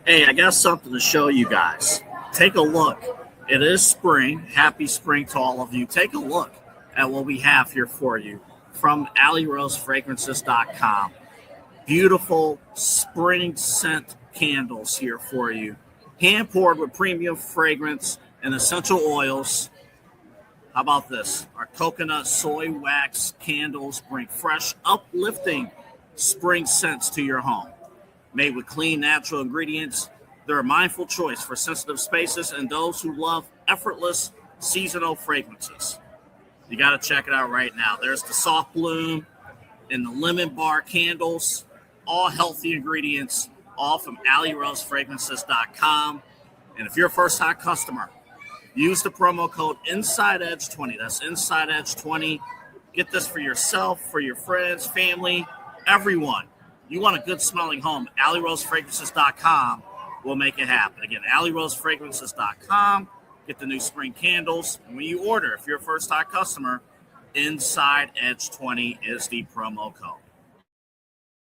Hey, I got something to show you guys. Take a look. It is spring. Happy spring to all of you. Take a look at what we have here for you from AlleyRoseFragrances.com. Beautiful spring scent candles here for you. Hand poured with premium fragrance and essential oils. How about this? Our coconut soy wax candles bring fresh, uplifting spring scents to your home. Made with clean, natural ingredients, they're a mindful choice for sensitive spaces and those who love effortless seasonal fragrances. You got to check it out right now. There's the soft bloom and the lemon bar candles, all healthy ingredients, all from AlleyRoseFragrances.com. And if you're a first-time customer, use the promo code InsideEdge20. That's InsideEdge20. Get this for yourself, for your friends, family, everyone. You want a good smelling home, AlleyRoseFragrances.com will make it happen. Again, AlleyRoseFragrances.com. Get the new spring candles. And when you order, if you're a first-time customer, Inside Edge 20 is the promo code.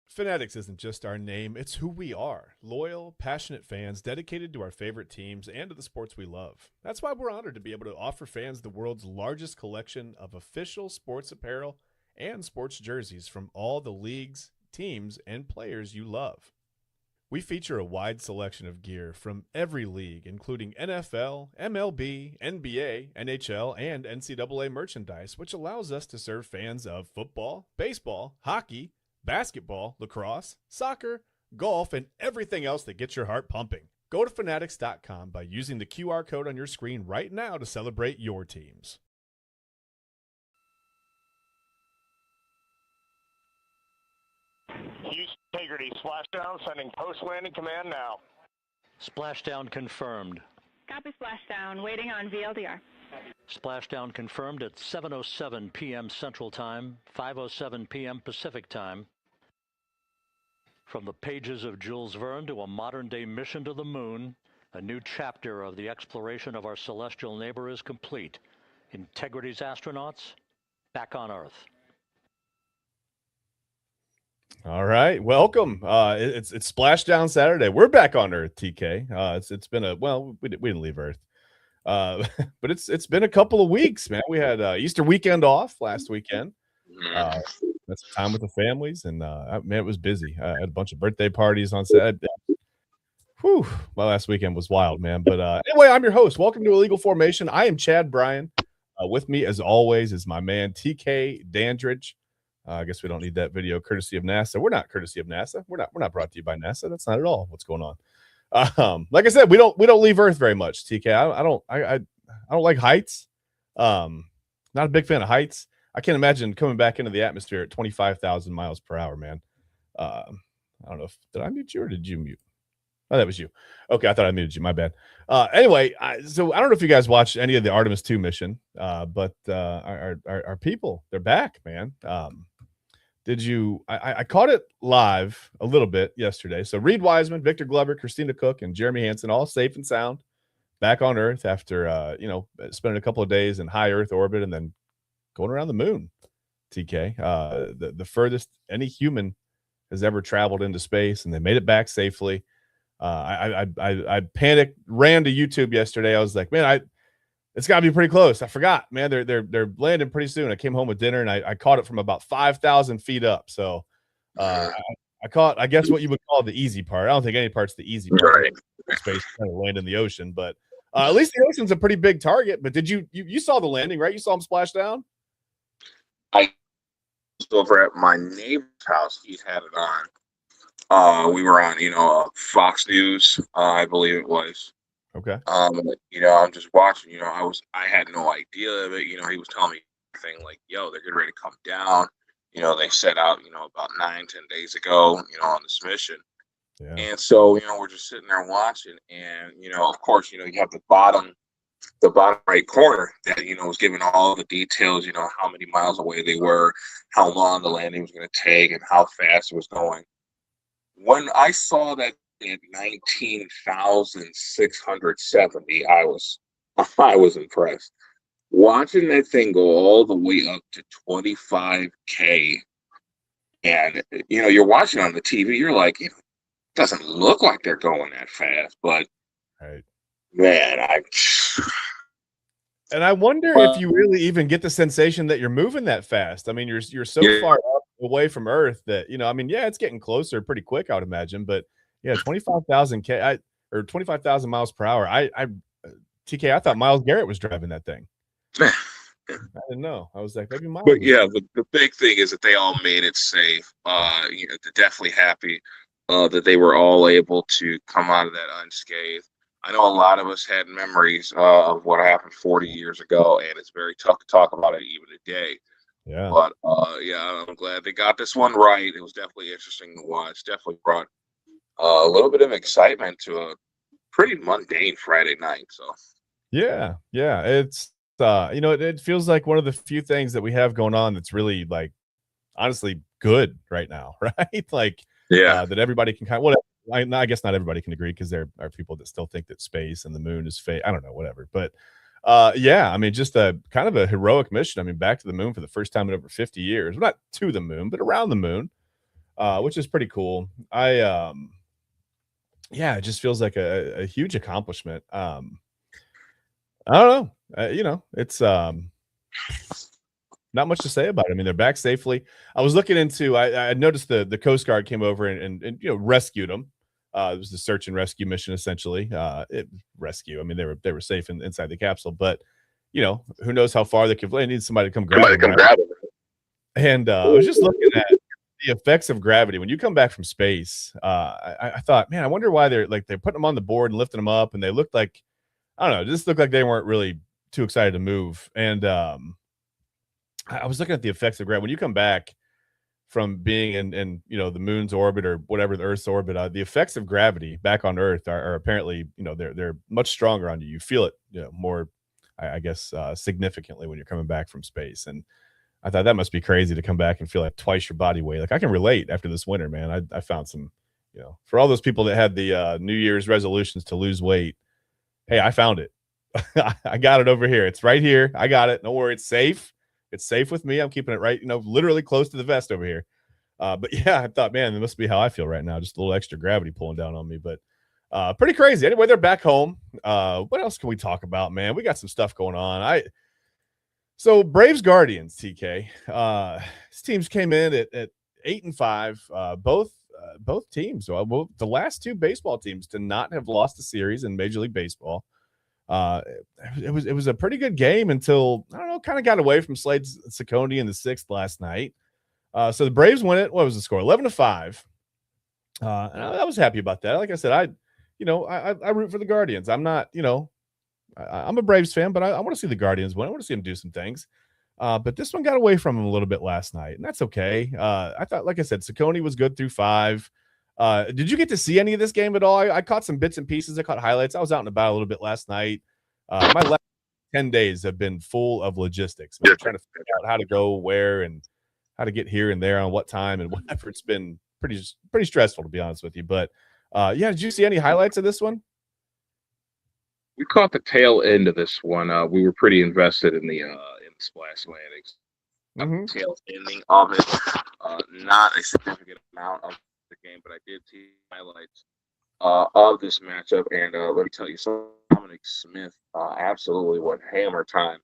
Fanatics isn't just our name, it's who we are. Loyal, passionate fans dedicated to our favorite teams and to the sports we love. That's why we're honored to be able to offer fans the world's largest collection of official sports apparel and sports jerseys from all the leagues, teams, and players you love. We feature a wide selection of gear from every league, including NFL, MLB, NBA, NHL, and NCAA merchandise, which allows us to serve fans of football, baseball, hockey, basketball, lacrosse, soccer, golf, and everything else that gets your heart pumping. Go to Fanatics.com by using the QR code on your screen right now to celebrate your teams. Use integrity. Splashdown, sending post-landing command now. Splashdown confirmed. Copy splashdown. Waiting on VLDR. Splashdown confirmed at 7:07 p.m. Central Time, 5:07 p.m. Pacific Time. From the pages of Jules Verne to a modern-day mission to the moon, a new chapter of the exploration of our celestial neighbor is complete. Integrity's astronauts, back on Earth. All right, welcome. It's Splashdown Saturday. We're back on Earth, TK. It's been we didn't leave Earth, but it's been a couple of weeks, man. We had Easter weekend off last weekend. That's time with the families, and man, it was busy. I had a bunch of birthday parties on Saturday. Whew, my last weekend was wild, man. But anyway, I'm your host. Welcome to Illegal Formation. I am Chad Bryan. With me, as always, is my man TK Dandridge. I guess we don't need that video courtesy of NASA. We're not courtesy of NASA. We're not brought to you by NASA. That's not at all what's going on. Like I said, we don't leave Earth very much, TK. I don't like heights. Not a big fan of heights. I can't imagine coming back into the atmosphere at 25,000 miles per hour, man. I don't know did I mute you or did you mute? Oh, that was you. Okay, I thought I muted you. My bad. Anyway, so I don't know if you guys watched any of the Artemis 2 mission, but our people, they're back, man. Did you? I caught it live a little bit yesterday. So Reed Wiseman, Victor Glover, Christina Cook, and Jeremy Hansen, all safe and sound, back on Earth after spending a couple of days in high Earth orbit and then going around the moon. TK, the furthest any human has ever traveled into space, and they made it back safely. I panicked, ran to YouTube yesterday. I was like, man, it's got to be pretty close. I forgot, man. They're landing pretty soon. I came home with dinner and I caught it from about 5,000 feet up. So I caught, I guess, what you would call the easy part. I don't think any part's the easy part. Right. Space kind of land in the ocean, but at least the ocean's a pretty big target. But did you saw the landing, right? You saw him splash down. I was over at my neighbor's house. He had it on. We were on, Fox News, I believe it was. Okay. I'm just watching. I had no idea of it. He was telling me everything like, "Yo, they're getting ready to come down." They set out, about 9-10 days ago, on this mission. Yeah. And so, we're just sitting there watching, and of course, you have the bottom right corner that was giving all the details. How many miles away they were, how long the landing was going to take, and how fast it was going. When I saw that at 19,670, I was impressed. Watching that thing go all the way up to 25K, and you're watching on the TV, you're like, doesn't look like they're going that fast, but Right. man, And I wonder if you really even get the sensation that you're moving that fast. I mean, you're so far up away from Earth that, I mean, yeah, it's getting closer pretty quick, I would imagine. But yeah, 25,000 or 25,000 miles per hour. TK, I thought Myles Garrett was driving that thing. I didn't know. I was like, maybe Myles. But yeah, the big thing is that they all made it safe. They're definitely happy that they were all able to come out of that unscathed. I know a lot of us had memories of what happened 40 years ago, and it's very tough to talk about it even today. Yeah. But yeah, I'm glad they got this one right. It was definitely interesting to watch. Definitely brought a little bit of excitement to a pretty mundane Friday night. So yeah, it's it feels like one of the few things that we have going on that's really, like, honestly good right now, right? Like, that everybody can kind of, I guess not everybody can agree, because there are people that still think that space and the moon is fake. I don't know, whatever. But yeah, I mean, just a kind of a heroic mission. I mean, back to the moon for the first time in over 50 years. Well, not to the moon, but around the moon, which is pretty cool. Yeah, it just feels like a huge accomplishment. I don't know. It's not much to say about it. I mean, they're back safely. I was looking into. I noticed the Coast Guard came over and rescued them. It was the search and rescue mission, essentially. Rescue. I mean, they were safe inside the capsule, but who knows how far they could. They need somebody to come grab them. Right? And I was just looking at the effects of gravity when you come back from space. I thought, man, I wonder why they're putting them on the board and lifting them up, and they looked like, I don't know, just looked like they weren't really too excited to move. And I was looking at the effects of gravity when you come back from being in the moon's orbit or whatever, the Earth's orbit. The effects of gravity back on Earth are apparently, they're much stronger on you. You feel it, more, I guess, significantly when you're coming back from space. And I thought that must be crazy to come back and feel like twice your body weight. Like, I can relate after this winter, man. I found some, for all those people that had the New Year's resolutions to lose weight. Hey, I found it. I got it over here. It's right here. I got it. Don't worry. It's safe. It's safe with me. I'm keeping it right, literally close to the vest over here. But yeah, I thought, man, that must be how I feel right now. Just a little extra gravity pulling down on me. But pretty crazy. Anyway, they're back home. What else can we talk about, man? We got some stuff going on. So Braves Guardians, TK. These teams came in at 8-5. Both teams. Well, the last two baseball teams to not have lost a series in Major League Baseball. It was a pretty good game until, I don't know, kind of got away from Slade Ciccone in the sixth last night. So the Braves win it. What was the score? 11-5. And I was happy about that. Like I said, I root for the Guardians. I'm not, I'm a Braves fan, but I want to see the Guardians win. I want to see them do some things. But this one got away from them a little bit last night, and that's okay. I thought, like I said, Ciccone was good through 5. Did you get to see any of this game at all? I caught some bits and pieces. I caught highlights. I was out and about a little bit last night. My last 10 days have been full of logistics. I'm trying to figure out how to go where and how to get here and there on what time and whatever. It's been pretty stressful, to be honest with you. But yeah, did you see any highlights of this one? We caught the tail end of this one. We were pretty invested in the splash landings. Tail ending of it. Not a significant amount of the game, but I did see highlights of this matchup. And let me tell you, Dominic Smith absolutely went hammer time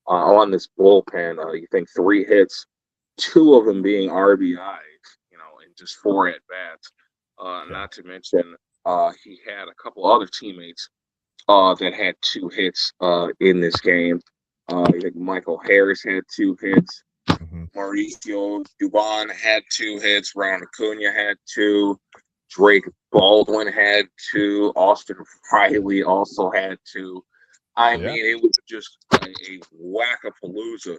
on this bullpen. You think 3 hits, 2 of them being RBIs, and just 4 at bats. Not to mention, he had a couple other teammates that had 2 hits in this game. I think Michael Harris had 2 hits. Mauricio Dubon had 2 hits. Ron Acuna had 2. Drake Baldwin had 2. Austin Riley also had 2. I mean, it was just a whack-a-palooza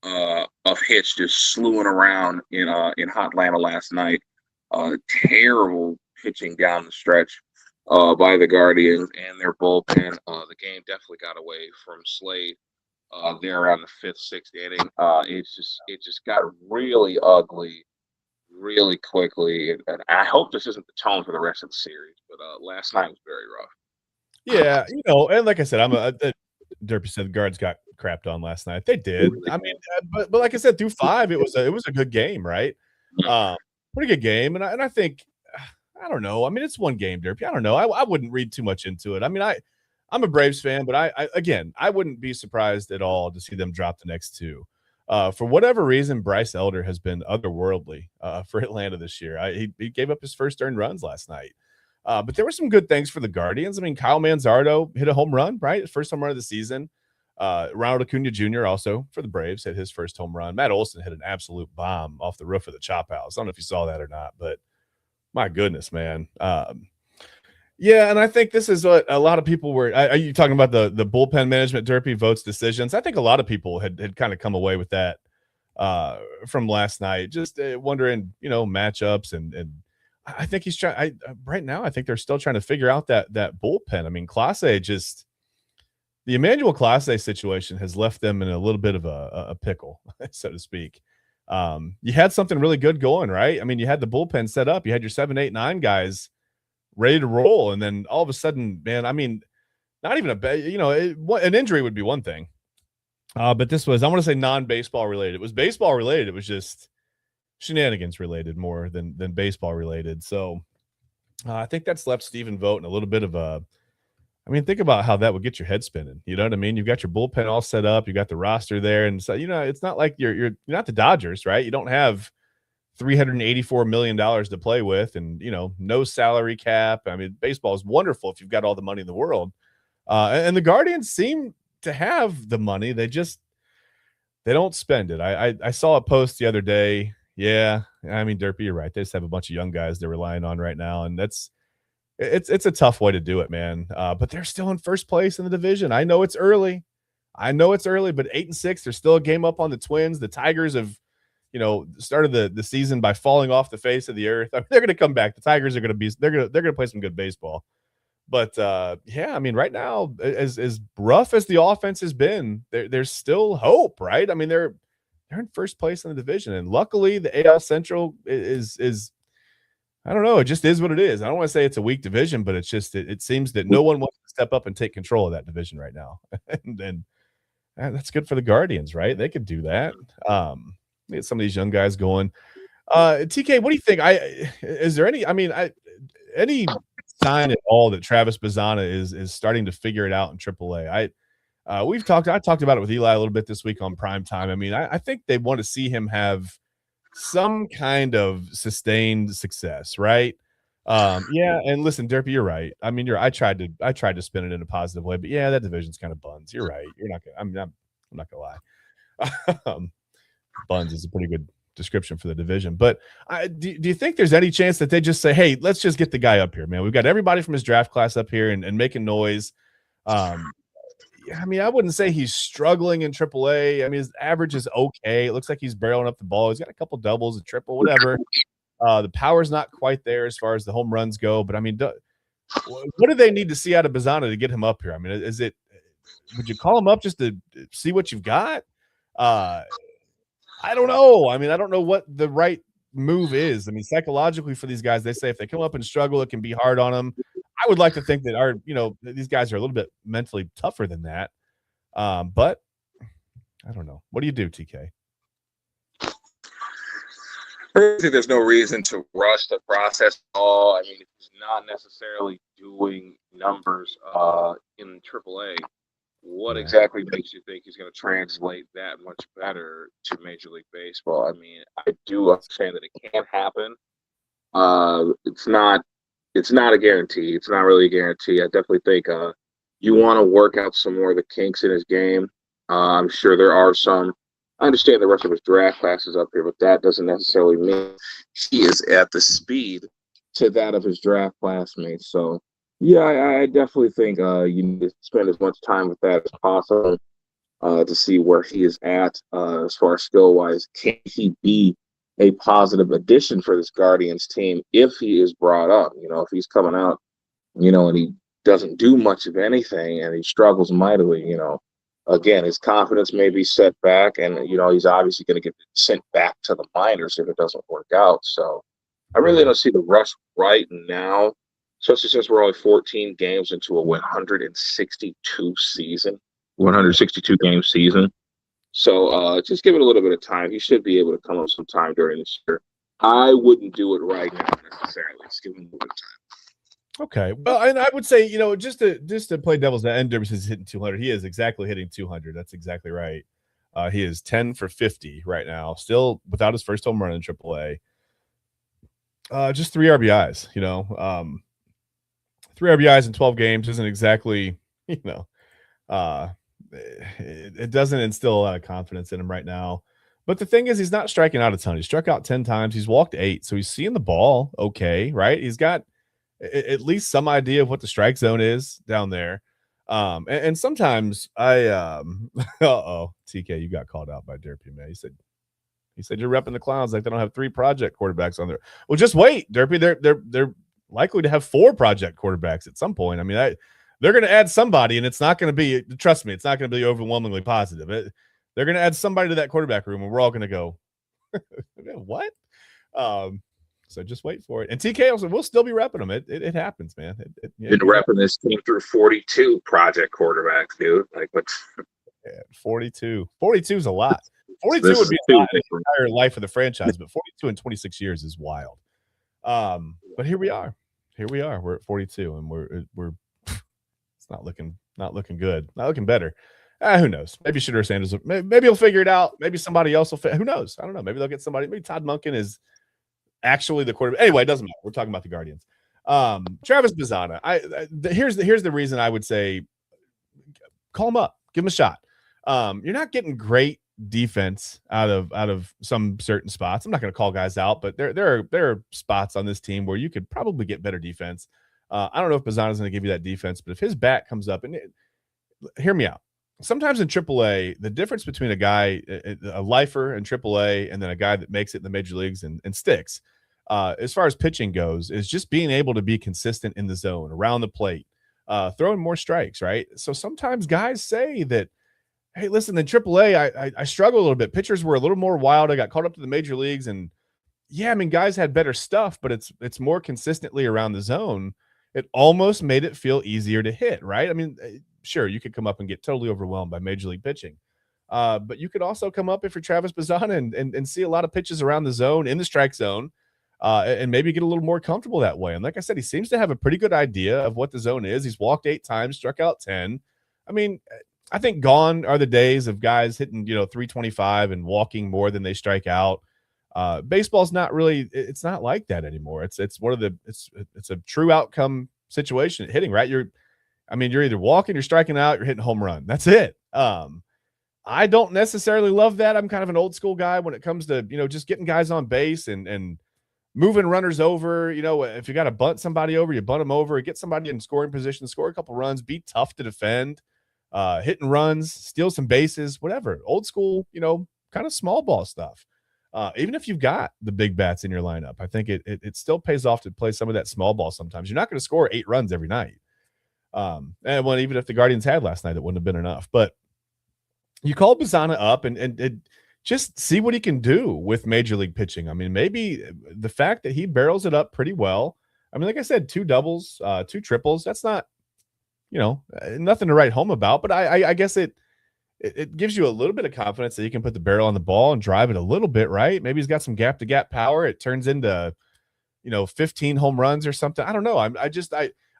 of hits just slewing around in Hot Atlanta last night. Terrible pitching down the stretch by the Guardians and their bullpen. The game definitely got away from Slade there around the 5th, 6th inning. It just got really ugly really quickly. And I hope this isn't the tone for the rest of the series, but last night was very rough. Yeah, and like I said, Derpy said the Guards got crapped on last night. They did. I mean, but like I said, through 5, it was a good game, right? Pretty good game, and I think I don't know. I mean, it's one game, Derpy. I don't know. I wouldn't read too much into it. I mean, I'm a Braves fan, but I wouldn't be surprised at all to see them drop the next two. For whatever reason, Bryce Elder has been otherworldly for Atlanta this year. He gave up his first earned runs last night. But there were some good things for the Guardians. I mean, Kyle Manzardo hit a home run, right? First home run of the season. Ronald Acuna Jr. also for the Braves hit his first home run. Matt Olson hit an absolute bomb off the roof of the Chop House. I don't know if you saw that or not, but my goodness, man. Yeah, and I think this is what a lot of people were. Are you talking about the bullpen management, Derpy votes decisions? I think a lot of people had kind of come away with that from last night, just wondering, matchups and I think he's trying. Right now, I think they're still trying to figure out that bullpen. I mean, the Emmanuel Clase situation has left them in a little bit of a pickle, so to speak. You had something really good going, right? I mean, you had the bullpen set up. You had your 7, 8, 9 guys ready to roll, and then all of a sudden, man, I mean, not even an injury would be one thing, but this was, I want to say, non-baseball related. It was baseball related. It was just shenanigans related more than baseball related. So I think that's left Stephen Vogt in a little bit of a, I mean, think about how that would get your head spinning. You know what I mean? You've got your bullpen all set up. You got the roster there. And so, it's not like you're not the Dodgers, right? You don't have $384 million to play with and, no salary cap. I mean, baseball is wonderful if you've got all the money in the world. And the Guardians seem to have the money. They don't spend it. I saw a post the other day. Yeah. I mean, Derpy, you're right. They just have a bunch of young guys they're relying on right now. And it's a tough way to do it, man. But they're still in first place in the division. I know it's early, but 8-6, they're still a game up on the Twins. The Tigers have, started the season by falling off the face of the earth. I mean, they're going to come back. The Tigers are going to play some good baseball. But yeah, I mean, right now, as rough as the offense has been, there's still hope, right? I mean, they're in first place in the division, and luckily the AL Central is I don't know. It just is what it is. I don't want to say it's a weak division, but it's just it seems that no one wants to step up and take control of that division right now. and that's good for the Guardians, right? They could do that. Get some of these young guys going. TK, what do you think? Is there any? I mean, any sign at all that Travis Bazzana is starting to figure it out in AAA? I talked about it with Eli a little bit this week on Prime Time. I mean, I think they want to see him have some kind of sustained success, right? Yeah, and listen, Derpy, you're right. I mean, I tried to spin it in a positive way, but yeah, that division's kind of buns. You're right. I'm not gonna lie. Buns is a pretty good description for the division. But do you think there's any chance that they just say, hey, let's just get the guy up here, man? We've got everybody from his draft class up here and making noise. I mean, I wouldn't say he's struggling in AAA. I mean, his average is okay. It looks like he's barreling up the ball. He's got a couple doubles, a triple, whatever. The power's not quite there as far as the home runs go. But I mean, what do they need to see out of Bazzana to get him up here? I mean, would you call him up just to see what you've got? I don't know. I mean, I don't know what the right move is. I mean, psychologically for these guys, they say if they come up and struggle, it can be hard on them. I would like to think that these guys are a little bit mentally tougher than that. But I don't know. What do you do, TK? I think there's no reason to rush the process at all. I mean, if he's not necessarily doing numbers in AAA, what exactly makes you think he's going to translate that much better to Major League Baseball? I mean, I do understand that it can happen. It's not a guarantee. It's not really a guarantee. I definitely think you want to work out some more of the kinks in his game. I'm sure there are some. I understand the rest of his draft classes up here, but that doesn't necessarily mean he is at the speed to that of his draft classmates. So, yeah, I definitely think you need to spend as much time with that as possible to see where he is at as far as skill-wise. Can he be a positive addition for this Guardians team if he is brought up? If he's coming out, and he doesn't do much of anything and he struggles mightily, again, his confidence may be set back, and he's obviously going to get sent back to the minors if it doesn't work out. So I really don't see the rush right now, especially since we're only 14 games into a 162 game season. So just give it a little bit of time. He should be able to come up sometime during this year. I wouldn't do it right now necessarily. Just give him a little bit of time. Okay. Well, and I would say, just to play devil's advocate, and Derby says he's hitting 200. He is exactly hitting 200. That's exactly right. He is 10 for 50 right now, still without his first home run in AAA. Just 3 RBIs, 3 RBIs in 12 games isn't exactly, it doesn't instill a lot of confidence in him right now. But the thing is, he's not striking out a ton. He struck out 10 times. He's walked 8. So he's seeing the ball okay, right? He's got at least some idea of what the strike zone is down there. And sometimes TK, you got called out by Derpy, man. He said you're repping the Clowns like they don't have 3 project quarterbacks on there. Well, just wait, Derpy. They're likely to have 4 project quarterbacks at some point. I mean, they're going to add somebody, and it's not going to be. Trust me, it's not going to be overwhelmingly positive. They're going to add somebody to that quarterback room, and we're all going to go, what? So just wait for it. And TK also, we'll still be repping them. It happens, man. Been repping this team through 42 project quarterbacks, dude. Like what's 42? 42 is a lot. 42 would be a lot in the entire life of the franchise, but 42 in 26 years is wild. But here we are. We're at 42, and we're it's not looking good. Not looking better. Who knows? Maybe Shedeur Sanders. Maybe he'll figure it out. Maybe somebody else will. Who knows? I don't know. Maybe they'll get somebody. Maybe Todd Monken is actually the quarterback. Anyway, it doesn't matter. We're talking about the Guardians. Travis Bazzana. Here's the reason I would say call him up, give him a shot. You're not getting great defense out of some certain spots. I'm not going to call guys out, but there are spots on this team where you could probably get better defense. I don't know if Bazzana's going to give you that defense, but if his bat comes up, and hear me out. Sometimes in AAA, the difference between a guy, a lifer in AAA, and then a guy that makes it in the major leagues and sticks, as far as pitching goes, is just being able to be consistent in the zone, around the plate, throwing more strikes, right? So sometimes guys say that, hey, listen, in AAA, I struggle a little bit. Pitchers were a little more wild. I got caught up to the major leagues, and yeah, I mean, guys had better stuff, but it's more consistently around the zone. It almost made it feel easier to hit, right? I mean, sure, you could come up and get totally overwhelmed by major league pitching. But you could also come up if you're Travis Bazzana and see a lot of pitches around the zone, in the strike zone, and maybe get a little more comfortable that way. And like I said, he seems to have a pretty good idea of what the zone is. He's walked 8 times, struck out 10. I mean, I think gone are the days of guys hitting, 325 and walking more than they strike out. Baseball's not really, it's not like that anymore. It's a true outcome situation hitting, right? You're either walking, you're striking out, you're hitting home run. That's it. I don't necessarily love that. I'm kind of an old school guy when it comes to, just getting guys on base and moving runners over. If you got to bunt somebody over, you bunt them over, get somebody in scoring position, score a couple runs, be tough to defend, hitting runs, steal some bases, whatever. Old school, kind of small ball stuff. Even if you've got the big bats in your lineup, I think it still pays off to play some of that small ball sometimes. You're not going to score 8 runs every night. Even if the Guardians had last night, it wouldn't have been enough. But you call Bazzana up and just see what he can do with major league pitching. I mean, maybe the fact that he barrels it up pretty well. I mean, like I said, 2 doubles, 2 triples. That's not, nothing to write home about. But I guess it gives you a little bit of confidence that you can put the barrel on the ball and drive it a little bit, right? Maybe he's got some gap to gap power. It turns into, 15 home runs or something. I don't know. I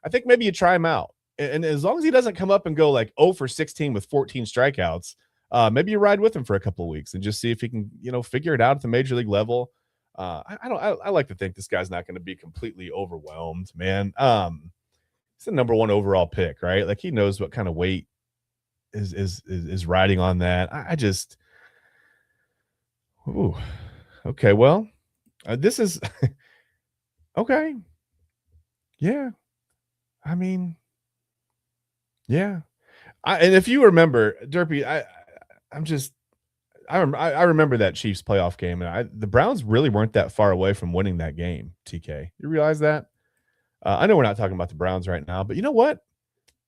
think maybe you try him out. And as long as he doesn't come up and go like 0 for 16 with 14 strikeouts, maybe you ride with him for a couple of weeks and just see if he can, figure it out at the major league level. I like to think this guy's not going to be completely overwhelmed, man. He's the number 1 overall pick, right? Like he knows what kind of weight is riding on that. I just, okay. Well, this is okay. Yeah. I mean, yeah. And if you remember, Derpy, I remember that Chiefs playoff game, and the Browns really weren't that far away from winning that game. TK, you realize that? I know we're not talking about the Browns right now, but you know what?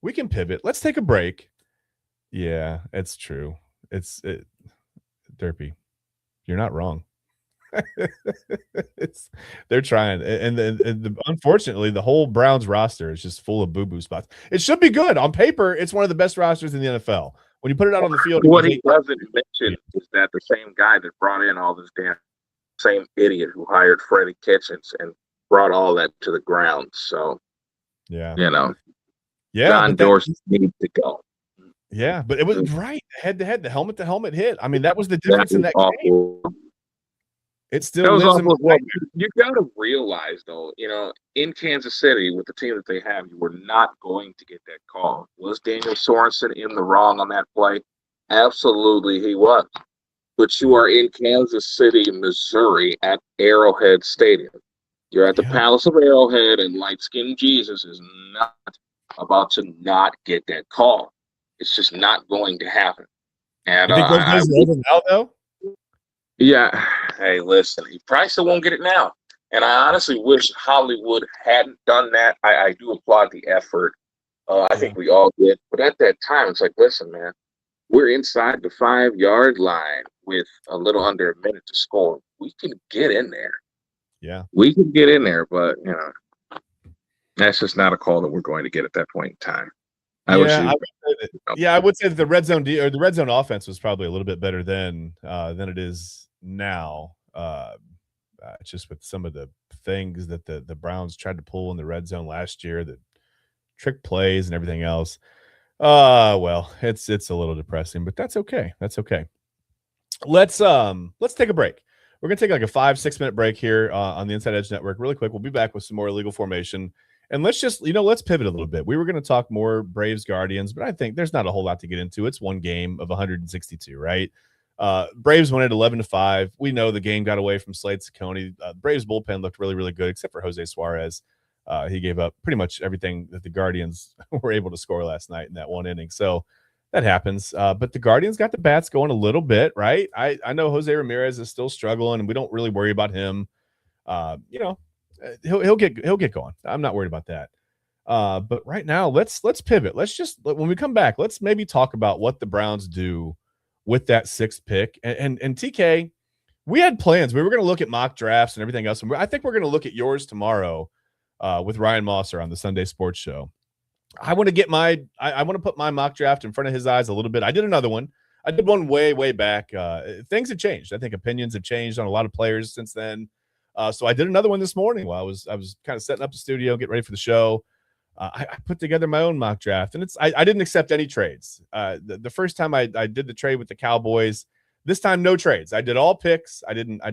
We can pivot. Let's take a break. Yeah, it's true. Derpy, you're not wrong. They're trying, and unfortunately, the whole Browns roster is just full of boo-boo spots. It should be good on paper. It's one of the best rosters in the NFL. When you put it out on the field, what he doesn't mention is that the same guy that brought in all this damn same idiot who hired Freddie Kitchens and brought all that to the ground. So, Yeah. John Dorsey needs to go. Yeah, but it was right head to head, the helmet to helmet hit. I mean, that was the That difference in was that awful. game. It still That was lives in awful. my Well, nightmares. you got to realize, though, in Kansas City with the team that they have, you were not going to get that call. Was Daniel Sorensen in the wrong on that play? Absolutely, he was. But you are in Kansas City, Missouri, at Arrowhead Stadium. You're at the Palace of Arrowhead, and light-skinned Jesus is not about to not get that call. It's just not going to happen. And You think those days are over now, though? yeah, hey, listen, he probably still won't get it now. And I honestly wish Hollywood hadn't done that. I do applaud the effort. I think we all did. But at that time, it's like, listen, man, we're inside the 5-yard line with a little under a minute to score. We can get in there. Yeah. We can get in there, but, that's just not a call that we're going to get at that point in time. I would say that the red zone or the red zone offense was probably a little bit better than it is now. Just with some of the things that the Browns tried to pull in the red zone last year, the trick plays and everything else. Well, it's a little depressing, but that's okay. That's okay. Let's take a break. We're gonna take like a 5-6 minute break here on the Inside Edge Network. Really quick, we'll be back with some more illegal formation. And let's just, let's pivot a little bit. We were going to talk more Braves Guardians, but I think there's not a whole lot to get into. It's one game of 162, right? Braves won at 11-5. We know the game got away from Slade Ciccone. Braves bullpen looked really, really good, except for Jose Suarez. He gave up pretty much everything that the Guardians were able to score last night in that one inning. So that happens. But the Guardians got the bats going a little bit, right? I know Jose Ramirez is still struggling, and we don't really worry about him. He'll get going. I'm not worried about that. But right now, let's pivot. When we come back, let's maybe talk about what the Browns do with that 6th pick. And TK, we had plans. We were going to look at mock drafts and everything else. And I think we're going to look at yours tomorrow with Ryan Mosser on the Sunday Sports Show. I want to get I want to put my mock draft in front of his eyes a little bit. I did another one. I did one way, way back. Things have changed. I think opinions have changed on a lot of players since then. So I did another one this morning while I was kind of setting up the studio, getting ready for the show. I put together my own mock draft, and I didn't accept any trades. The first time I did the trade with the Cowboys, this time no trades. I did all picks.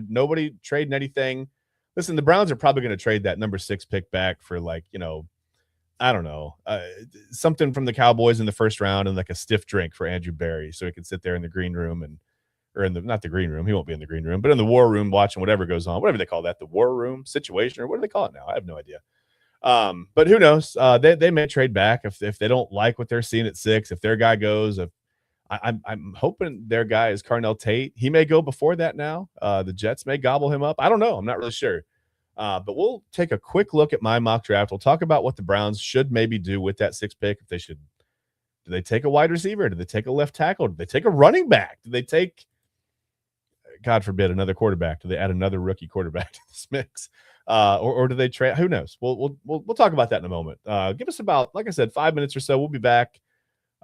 Nobody trading anything. Listen, the Browns are probably going to trade that number 6 pick back for I don't know, something from the Cowboys in the first round and like a stiff drink for Andrew Berry so he can sit there in the green room or not the green room. He won't be in the green room, but in the war room watching whatever goes on, whatever they call that, the war room situation, or what do they call it now? I have no idea. But who knows? They may trade back if they don't like what they're seeing at 6. If their guy goes, I'm hoping their guy is Carnell Tate. He may go before that now. The Jets may gobble him up. I don't know. I'm not really sure. But we'll take a quick look at my mock draft. We'll talk about what the Browns should maybe do with that 6th pick. If they should, do they take a wide receiver? Do they take a left tackle? Do they take a running back? Do they take, God forbid, another quarterback? Do they add another rookie quarterback to this mix? Or do they trade? Who knows? We'll talk about that in a moment. Give us about, like I said, 5 minutes or so. We'll be back.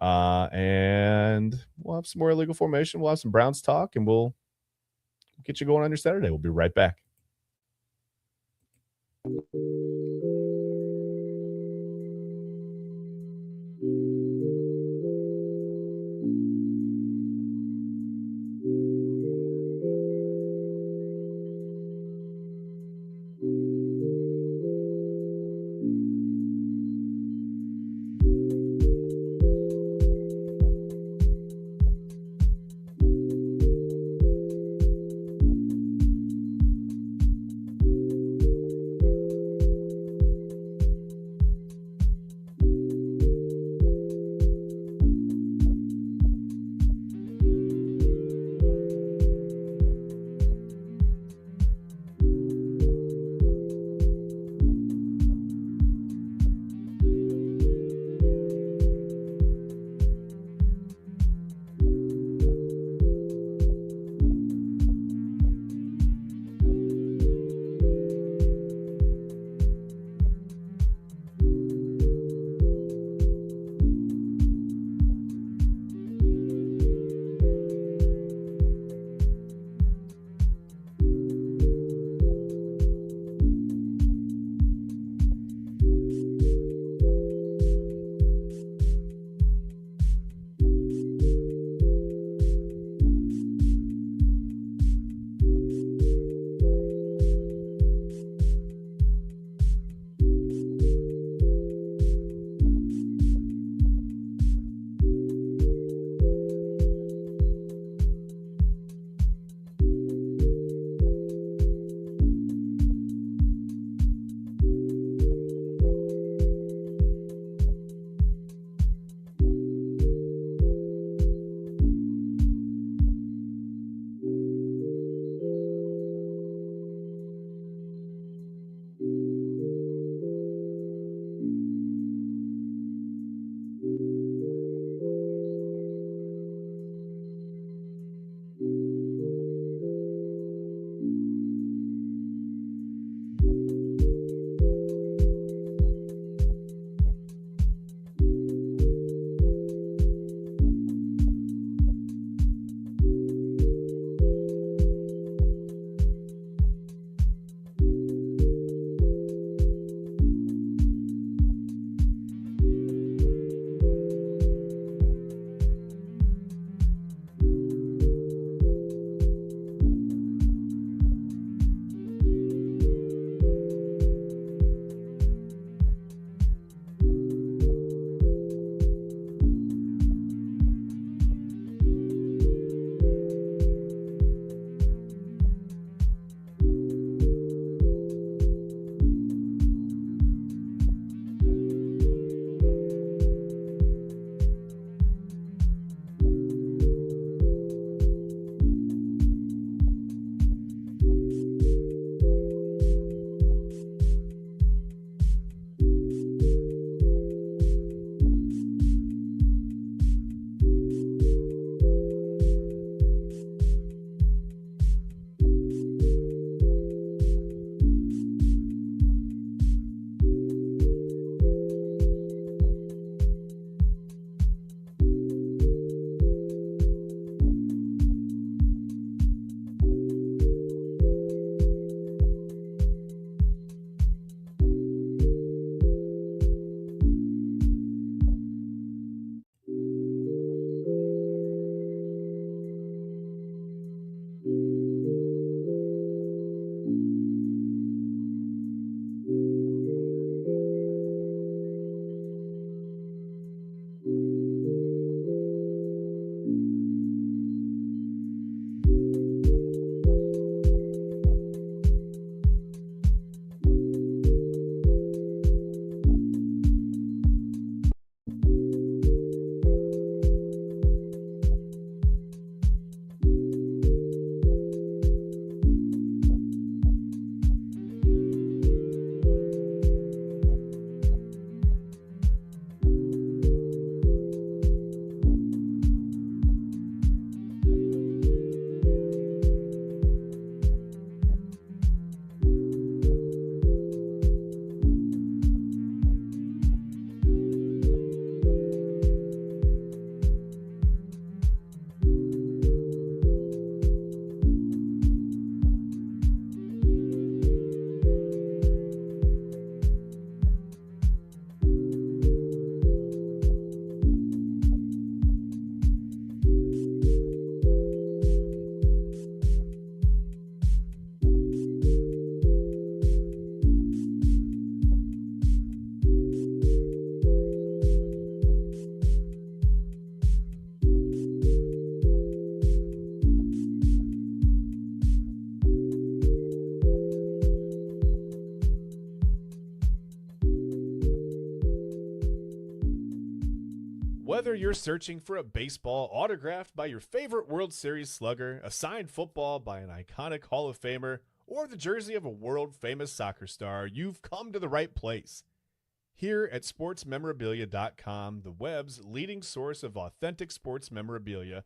And we'll have some more illegal formation. We'll have some Browns talk, and we'll get you going on your Saturday. We'll be right back. Whether you're searching for a baseball autographed by your favorite World Series slugger, a signed football by an iconic Hall of Famer, or the jersey of a world-famous soccer star, you've come to the right place. Here at sportsmemorabilia.com, the web's leading source of authentic sports memorabilia,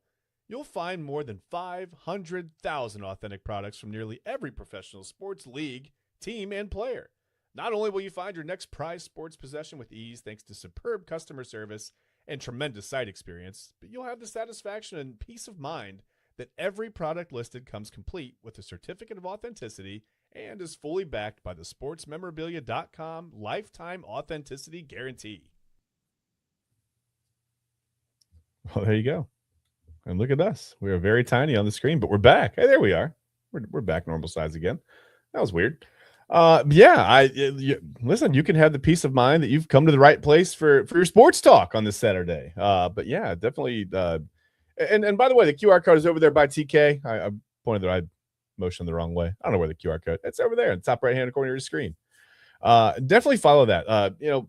you'll find more than 500,000 authentic products from nearly every professional sports league, team, and player. Not only will you find your next prized sports possession with ease thanks to superb customer service and tremendous site experience, but you'll have the satisfaction and peace of mind that every product listed comes complete with a certificate of authenticity and is fully backed by the sportsmemorabilia.com lifetime authenticity guarantee. Well, there you go. And look at us. We are very tiny on the screen, but we're back. Hey, there we are. We're back normal size again. That was weird. Listen, you can have the peace of mind that you've come to the right place for your sports talk on this Saturday. But yeah, definitely. And by the way, the QR code is over there by TK. I pointed that I motioned the wrong way. I don't know where the QR code. It's over there in the top right hand corner of your screen. Definitely follow that. You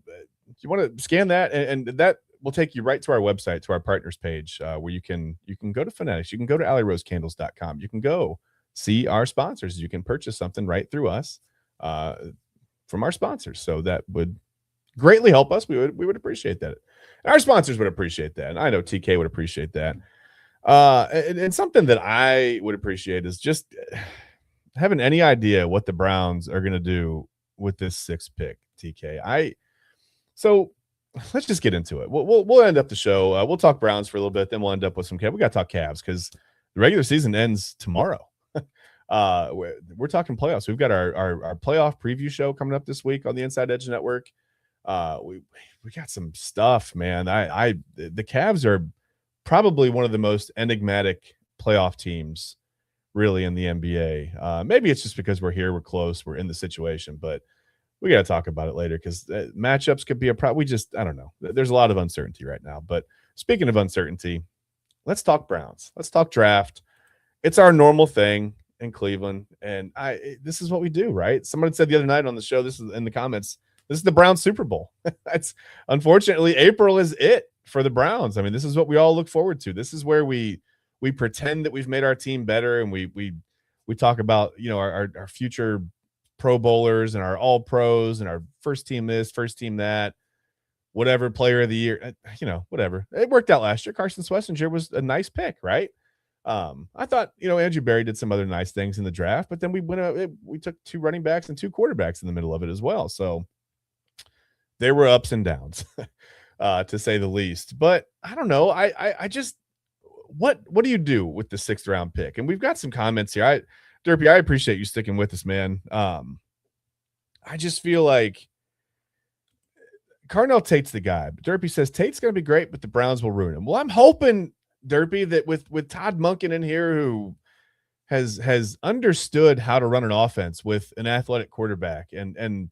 want to scan that, and that will take you right to our website, to our partners page, where you can go to Fanatics. You can go to allyrosecandles.com. You can go see our sponsors. You can purchase something right through us. From our sponsors. So that would greatly help us. We would appreciate that. And our sponsors would appreciate that. And I know TK would appreciate that. And something that I would appreciate is just having any idea what the Browns are going to do with this 6th pick, TK. So let's just get into it. We'll end up the show. We'll talk Browns for a little bit. Then we'll end up with some Cavs. We got to talk Cavs because the regular season ends tomorrow. We're talking playoffs. We've got our playoff preview show coming up this week on the Inside Edge Network. We got some stuff, man. The Cavs are probably one of the most enigmatic playoff teams really in the NBA. Maybe it's just because we're here, we're close, we're in the situation, but we got to talk about it later because matchups could be a problem. I don't know. There's a lot of uncertainty right now. But speaking of uncertainty, let's talk Browns. Let's talk draft. It's our normal thing in Cleveland, and this is what we do, right? Someone said the other night on the show, this is in the comments, this is the Browns Super Bowl. That's unfortunately April is it for the Browns. I mean, this is what we all look forward to. This is where we pretend that we've made our team better, and we talk about, our future Pro Bowlers and our all pros and our first team this, first team that, whatever player of the year, whatever. It worked out last year. Carson Schlesinger was a nice pick, right? I thought, Andrew Berry did some other nice things in the draft, but then we took 2 running backs and 2 quarterbacks in the middle of it as well. So there were ups and downs, to say the least. But I don't know. I just, what do you do with the 6th round pick? And we've got some comments here. Derpy, I appreciate you sticking with us, man. I just feel like Carnell Tate's the guy. But Derpy says Tate's going to be great, but the Browns will ruin him. Well, I'm hoping, Derpy, that with Todd Monken in here, who has understood how to run an offense with an athletic quarterback and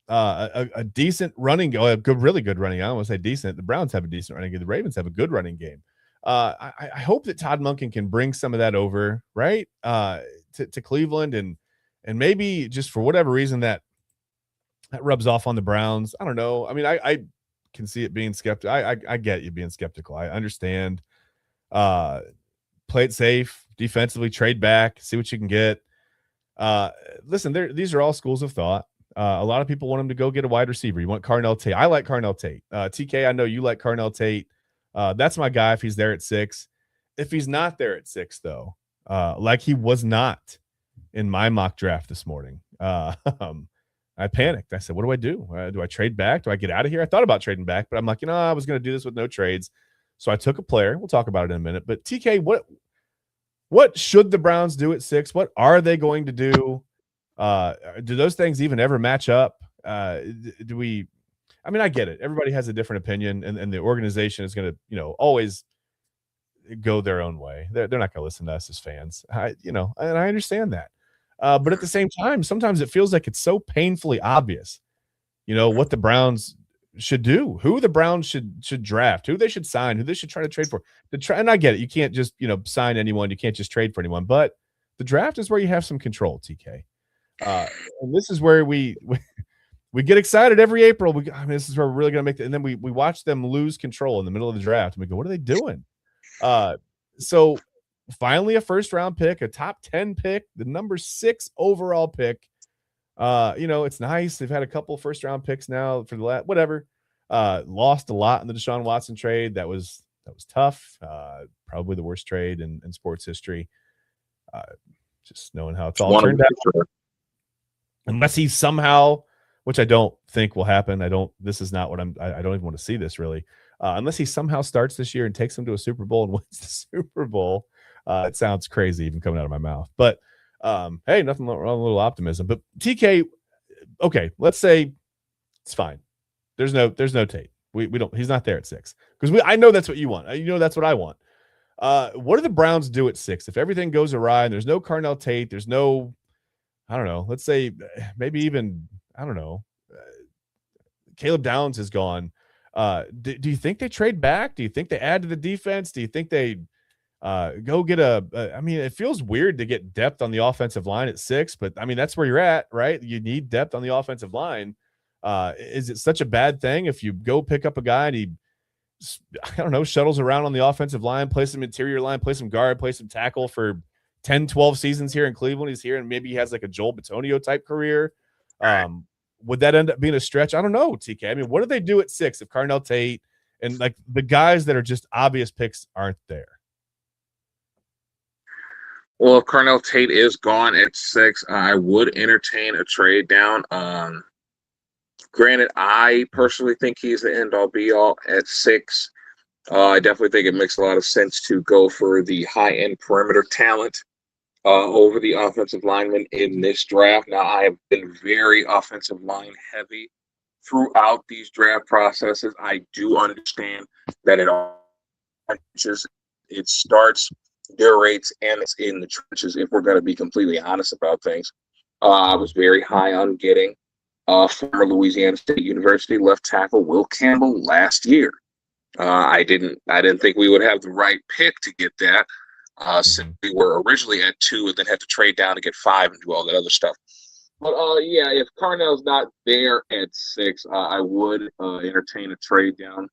a decent running game, a really good running. I don't want to say decent. The Browns have a decent running game. The Ravens have a good running game. I hope that Todd Monken can bring some of that over, right, to Cleveland, and maybe just for whatever reason that rubs off on the Browns. I don't know. I mean, I can see it being skeptical. I get you being skeptical. I understand. Play it safe, defensively, trade back, see what you can get. Listen, these are all schools of thought. A lot of people want him to go get a wide receiver. You want Carnell Tate. I like Carnell Tate. TK, I know you like Carnell Tate. That's my guy if he's there at 6. If he's not there at 6, though, like he was not in my mock draft this morning, I panicked. I said, what do I do? Do I trade back? Do I get out of here? I thought about trading back, but I'm like, I was going to do this with no trades. So I took a player. We'll talk about it in a minute. But TK, what should the Browns do at 6? What are they going to do? Do those things even ever match up? I get it. Everybody has a different opinion, and the organization is going to, always go their own way. They're not going to listen to us as fans. And I understand that. But at the same time, sometimes it feels like it's so painfully obvious, what the Browns should do, who the Browns should draft, who they should sign, who they should try to trade for. And I get it. You can't just, sign anyone. You can't just trade for anyone. But the draft is where you have some control, TK. And this is where we we get excited every April. This is where we're really going to make it. And then we watch them lose control in the middle of the draft. And we go, what are they doing? So finally a first round pick, a top 10 pick, the number 6 overall pick. It's nice. They've had a couple first round picks now for the last, whatever. Lost a lot in the Deshaun Watson trade. That was tough. Probably the worst trade in sports history. Just knowing how it's all turned out. Unless he somehow, which I don't think will happen. This is not what I don't even want to see this really. Unless he somehow starts this year and takes them to a Super Bowl and wins the Super Bowl. It sounds crazy even coming out of my mouth, but hey, nothing wrong with a little optimism. But TK, okay, let's say it's fine. There's no Tate. We don't. He's not there at 6 because I know that's what you want. That's what I want. What do the Browns do at 6 if everything goes awry and there's no Carnell Tate? There's no, I don't know. Let's say maybe even Caleb Downs is gone. Do you think they trade back? Do you think they add to the defense? Do you think they go get it feels weird to get depth on the offensive line at 6, but that's where you're at, right? You need depth on the offensive line. Is it such a bad thing if you go pick up a guy and he, shuttles around on the offensive line, play some interior line, play some guard, play some tackle for 10, 12 seasons here in Cleveland? He's here and maybe he has like a Joel Bitonio type career. Would that end up being a stretch? I don't know, TK. What do they do at 6 if Carnell Tate and like the guys that are just obvious picks aren't there? Well, if Carnell Tate is gone at 6, I would entertain a trade down. Granted, I personally think he's the end-all be-all at 6. I definitely think it makes a lot of sense to go for the high-end perimeter talent over the offensive lineman in this draft. Now, I have been very offensive line heavy throughout these draft processes. I do understand that it starts, durates, and it's in the trenches, if we're going to be completely honest about things. I was very high on getting former Louisiana State University left tackle Will Campbell last year. I didn't think we would have the right pick to get that. Since we were originally at 2 and then had to trade down to get 5 and do all that other stuff. But if Carnell's not there at 6, I would entertain a trade down.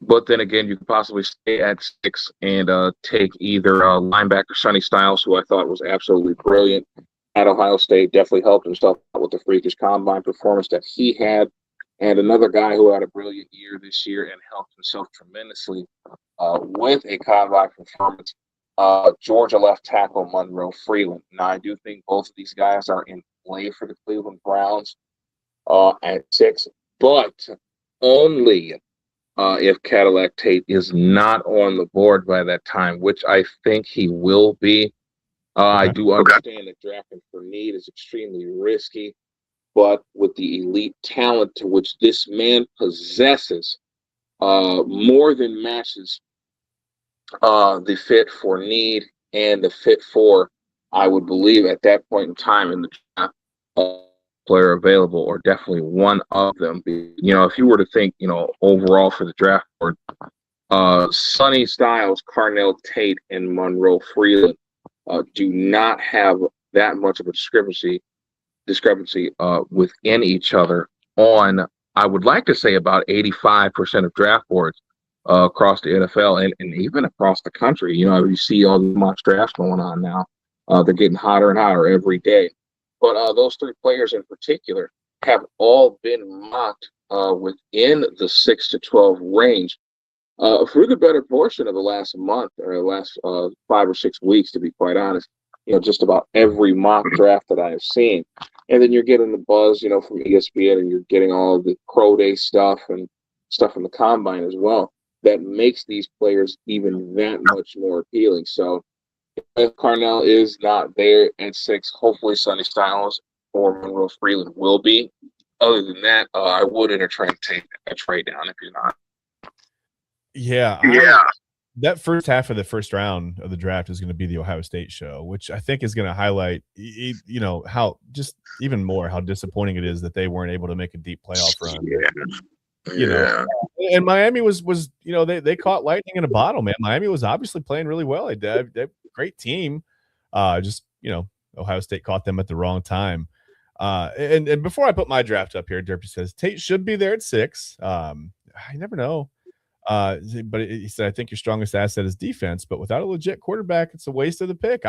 But then again, you could possibly stay at 6 and take either linebacker Sonny Styles, who I thought was absolutely brilliant at Ohio State, definitely helped himself out with the freakish combine performance that he had, and another guy who had a brilliant year this year and helped himself tremendously with a combine performance, Georgia left tackle Monroe Freeland. Now, I do think both of these guys are in play for the Cleveland Browns at 6, but only if Cadillac Tate is not on the board by that time, which I think he will be. I do understand that drafting for need is extremely risky, but with the elite talent to which this man possesses, more than matches the fit for need and the fit for, I would believe at that point in time in the draft, player available, or definitely one of them. If you were to think, overall for the draft board, Sonny Styles, Carnell Tate, and Monroe Freeland do not have that much of a discrepancy within each other on, I would like to say, about 85% of draft boards across the NFL and even across the country. You see all the mock drafts going on now. They're getting hotter and hotter every day. But those 3 players in particular have all been mocked within the 6 to 12 range for the better portion of the last month or last 5 or 6 weeks, to be quite honest. Just about every mock draft that I have seen. And then you're getting the buzz, from ESPN, and you're getting all the Pro Day stuff and stuff from the Combine as well. That makes these players even that much more appealing. So if Carnell is not there at 6, hopefully Sonny Styles or Monroe Freeland will be. Other than that, I would entertain a trade down if you're not. Yeah. That first half of the first round of the draft is going to be the Ohio State show, which I think is going to highlight, how just even more how disappointing it is that they weren't able to make a deep playoff run. And Miami was they caught lightning in a bottle, man. Miami was obviously playing really well. They're a great team. Ohio State caught them at the wrong time. And before I put my draft up here, Derpy says Tate should be there at 6. I never know. But he said, I think your strongest asset is defense, but without a legit quarterback, it's a waste of the pick.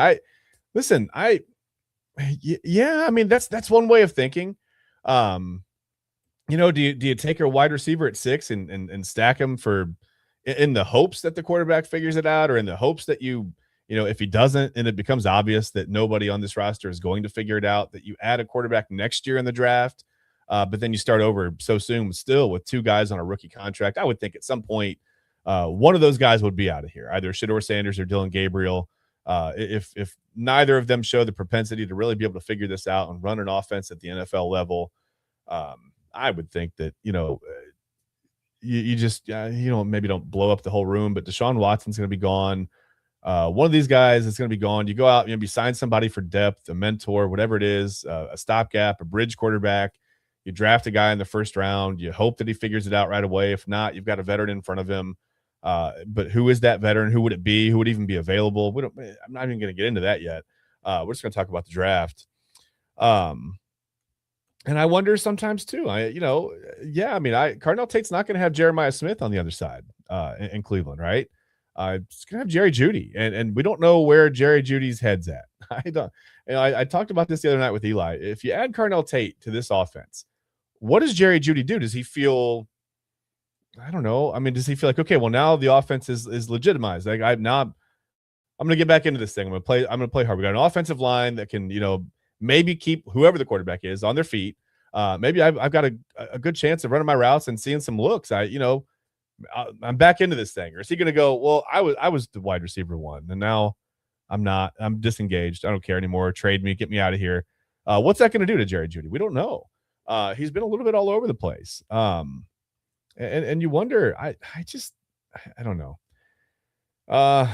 Yeah, I mean, that's one way of thinking. Do you take a wide receiver at 6 and stack him in the hopes that the quarterback figures it out, or in the hopes that if he doesn't and it becomes obvious that nobody on this roster is going to figure it out, that you add a quarterback next year in the draft, but then you start over so soon still with 2 guys on a rookie contract? I would think at some point one of those guys would be out of here, either Shedeur Sanders or Dylan Gabriel. If neither of them show the propensity to really be able to figure this out and run an offense at the NFL level, I would think that, you just, maybe don't blow up the whole room, but Deshaun Watson's going to be gone. One of these guys is going to be gone. You go out, you sign somebody for depth, a mentor, whatever it is, a stopgap, a bridge quarterback. You draft a guy in the first round. You hope that he figures it out right away. If not, you've got a veteran in front of him. But who is that veteran? Who would it be? Who would even be available? I'm not even going to get into that yet. We're just going to talk about the draft. And I wonder sometimes too, Cardinal Tate's not going to have Jeremiah Smith on the other side in Cleveland, right? It's going to have Jerry Jeudy, and we don't know where Jerry Judy's head's at. I talked about this the other night with Eli. If you add Cardinal Tate to this offense, what does Jerry Jeudy do? Does he feel, I don't know. I mean, does he feel like, okay, well, now the offense is legitimized. Like I'm going to get back into this thing. I'm going to play hard. We got an offensive line that can, maybe keep whoever the quarterback is on their feet. Maybe I've got a good chance of running my routes and seeing some looks. I'm back into this thing. Or is he going to go, well, I was the wide receiver 1, and now I'm not. I'm disengaged. I don't care anymore. Trade me. Get me out of here. What's that going to do to Jerry Jeudy? We don't know. He's been a little bit all over the place. And you wonder. I don't know. Well,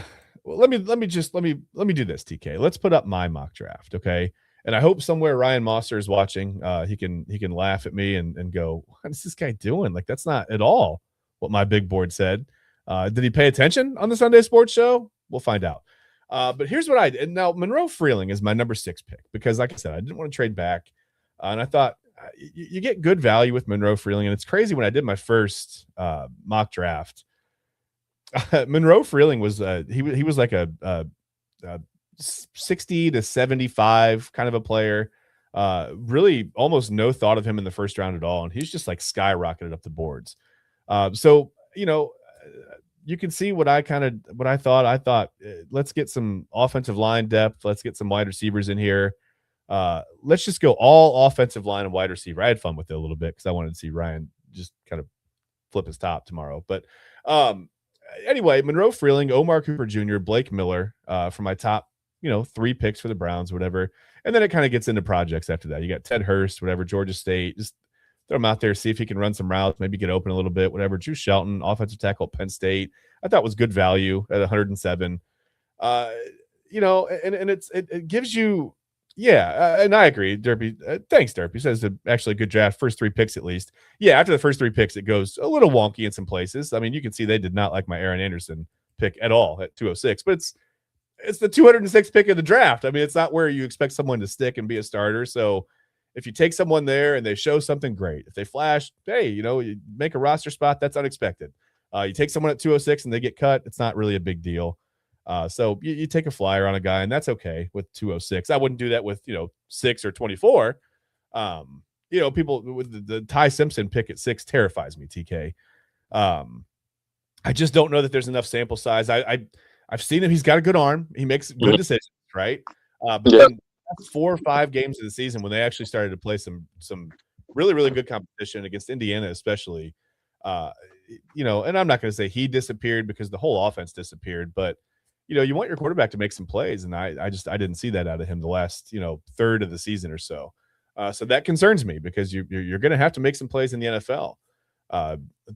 let me do this, TK. Let's put up my mock draft, okay? And I hope somewhere Ryan Mosser is watching. He can laugh at me and go, what is this guy doing? Like, that's not at all what my big board said. Did he pay attention on the Sunday Sports Show? We'll find out. But here's what I did. Now, Monroe Freeling is my number 6 pick because, like I said, I didn't want to trade back. And I thought you get good value with Monroe Freeling. And it's crazy, when I did my first mock draft, Monroe Freeling was he was like a 60 to 75 kind of a player. Really almost no thought of him in the first round at all. And he's just like skyrocketed up the boards. So, you can see what I thought. I thought, let's get some offensive line depth. Let's get some wide receivers in here. Let's just go all offensive line and wide receiver. I had fun with it a little bit because I wanted to see Ryan just kind of flip his top tomorrow. But anyway, Monroe Freeling, Omar Cooper Jr., Blake Miller for my top, 3 picks for the Browns, whatever. And then it kind of gets into projects after that. You got Ted Hurst, whatever, Georgia State. Just throw him out there, see if he can run some routes, maybe get open a little bit, whatever. Drew Shelton, offensive tackle at Penn State, I thought was good value at 107. And it gives you, and I agree, Derpy. Thanks, Derpy. Says actually a good draft, first 3 picks at least. Yeah, after the first 3 picks, it goes a little wonky in some places. I mean, you can see they did not like my Aaron Anderson pick at all at 206, but it's the 206th pick of the draft. I mean, it's not where you expect someone to stick and be a starter. So if you take someone there and they show something great, if they flash, hey, you make a roster spot, that's unexpected. You take someone at 206 and they get cut, it's not really a big deal. So you take a flyer on a guy, and that's okay with 206. I wouldn't do that with 6 or 24. People with the Ty Simpson pick at 6 terrifies me, TK. I just don't know that there's enough sample size. I've seen him. He's got a good arm. He makes good decisions, right? But then 4 or 5 games of the season, when they actually started to play some really, really good competition against Indiana, especially, and I'm not going to say he disappeared because the whole offense disappeared, but you want your quarterback to make some plays, and I didn't see that out of him the last third of the season or so. So that concerns me because you're going to have to make some plays in the NFL.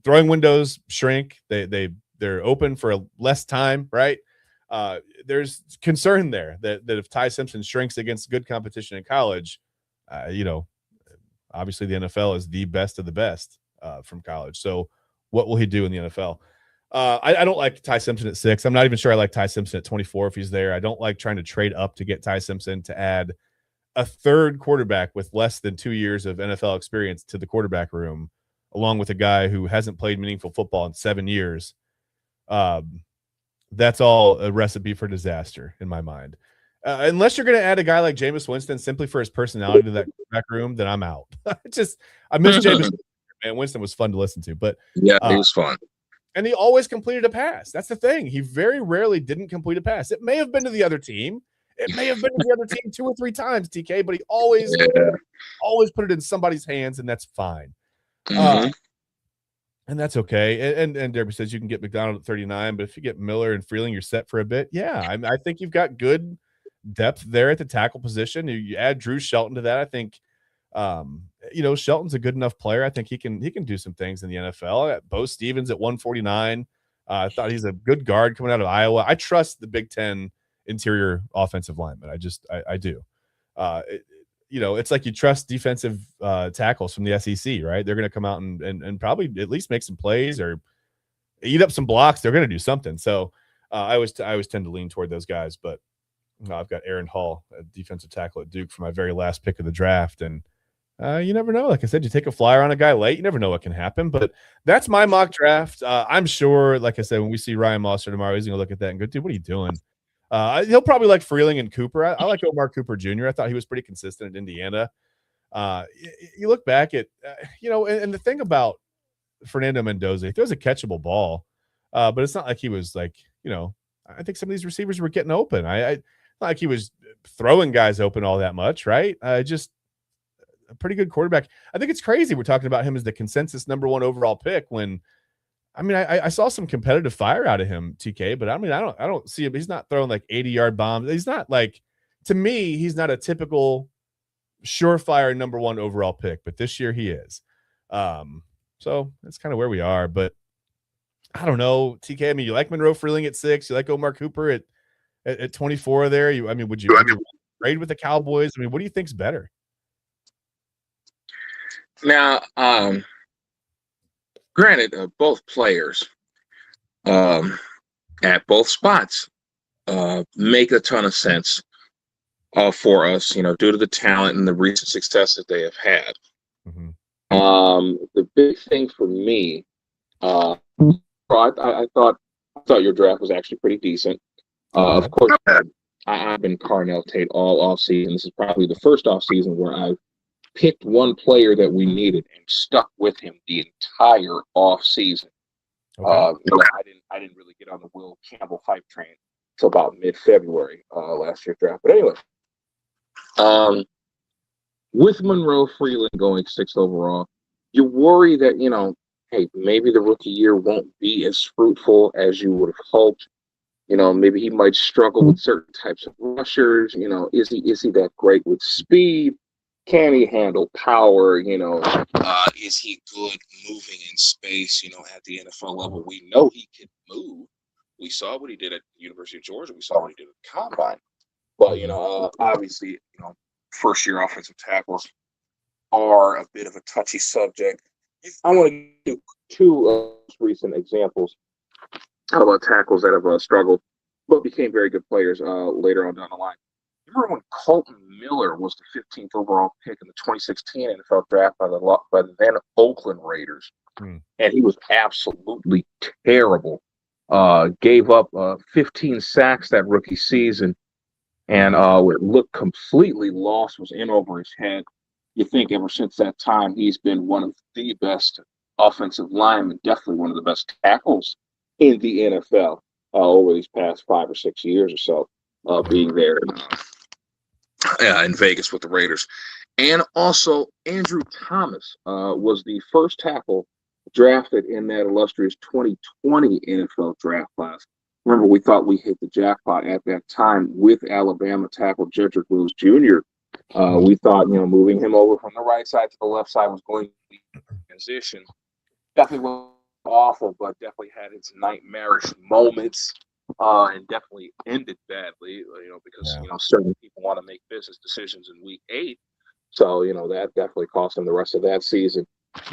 Throwing windows shrink. They're open for less time, right? There's concern there that if Ty Simpson shrinks against good competition in college, obviously the NFL is the best of the best from college. So what will he do in the NFL? I don't like Ty Simpson at 6. I'm not even sure I like Ty Simpson at 24 if he's there. I don't like trying to trade up to get Ty Simpson to add a third quarterback with less than 2 years of NFL experience to the quarterback room, along with a guy who hasn't played meaningful football in 7 years, that's all a recipe for disaster in my mind. Unless you're going to add a guy like Jameis Winston simply for his personality to that quarterback room, then I'm out. I miss Jameis. Man, Winston was fun to listen to, but Yeah, it was fun. and he always completed a pass. That's the thing. He very rarely didn't complete a pass. It may have been to the other team. It may have been to the other team 2 or 3 times, TK, but he always put it in somebody's hands, and that's fine. Mm-hmm. And that's okay. And Derby says you can get McDonald at 39, but if you get Miller and Freeling, you're set for a bit. Yeah, I think you've got good depth there at the tackle position. You add Drew Shelton to that. I think, Shelton's a good enough player. I think he can do some things in the NFL. Bo Stevens at 149. I thought he's a good guard coming out of Iowa. I trust the Big Ten interior offensive lineman. I do. It's like you trust defensive tackles from the SEC, right? They're going to come out and probably at least make some plays or eat up some blocks. They're going to do something. So I always tend to lean toward those guys. But I've got Aaron Hall, a defensive tackle at Duke, for my very last pick of the draft. And you never know. Like I said, you take a flyer on a guy late, you never know what can happen. But that's my mock draft. I'm sure, like I said, when we see Ryan Moster tomorrow, he's going to look at that and go, dude, what are you doing? He'll probably like Freeling and Cooper. I like Omar Cooper Jr. I thought he was pretty consistent at Indiana. You look back at, and the thing about Fernando Mendoza, he throws a catchable ball, but it's not like he was like, I think some of these receivers were getting open. Not like he was throwing guys open all that much, right? Just a pretty good quarterback. I think it's crazy we're talking about him as the consensus number 1 overall pick when, I saw some competitive fire out of him, TK, but I don't see him. He's not throwing like 80-yard bombs. He's not like, to me, he's not a typical surefire number 1 overall pick, but this year he is. So that's kind of where we are, but I don't know, TK. You like Monroe Freeling at 6, you like Omar Cooper at 24 there. Would you trade with the Cowboys? What do you think's better? Now, granted, both players at both spots make a ton of sense for us, due to the talent and the recent success that they have had. Mm-hmm. The big thing for me, I thought your draft was actually pretty decent. Of course, I've been Carnell Tate all offseason. This is probably the first offseason where I've picked one player that we needed and stuck with him the entire offseason. Okay. I didn't really get on the Will Campbell hype train until about mid-February last year's draft. But anyway, with Monroe Freeland going 6th overall, you worry that, hey, maybe the rookie year won't be as fruitful as you would have hoped. Maybe he might struggle with certain types of rushers. Is he that great with speed? Can he handle power? Is he good moving in space? At the NFL level, we know he can move. We saw what he did at the University of Georgia. We saw what he did at the Combine. But, obviously, first-year offensive tackles are a bit of a touchy subject. I want to give 2 recent examples about tackles that have struggled, but became very good players later on down the line. Remember when Colton Miller was the 15th overall pick in the 2016 NFL draft by the then Oakland Raiders, and he was absolutely terrible. Gave up 15 sacks that rookie season, and looked completely lost, was in over his head. You think ever since that time he's been one of the best offensive linemen, definitely one of the best tackles in the NFL over these past 5 or 6 years or so, being there in Vegas with the Raiders. And also Andrew Thomas was the first tackle drafted in that illustrious 2020 NFL draft class. Remember, we thought we hit the jackpot at that time with Alabama tackle Jedrick Wills Jr. We thought, moving him over from the right side to the left side was going to be a transition. Definitely was awful, but definitely had its nightmarish moments, and definitely ended badly, because, certain people want to make business decisions in week 8. So, that definitely cost him the rest of that season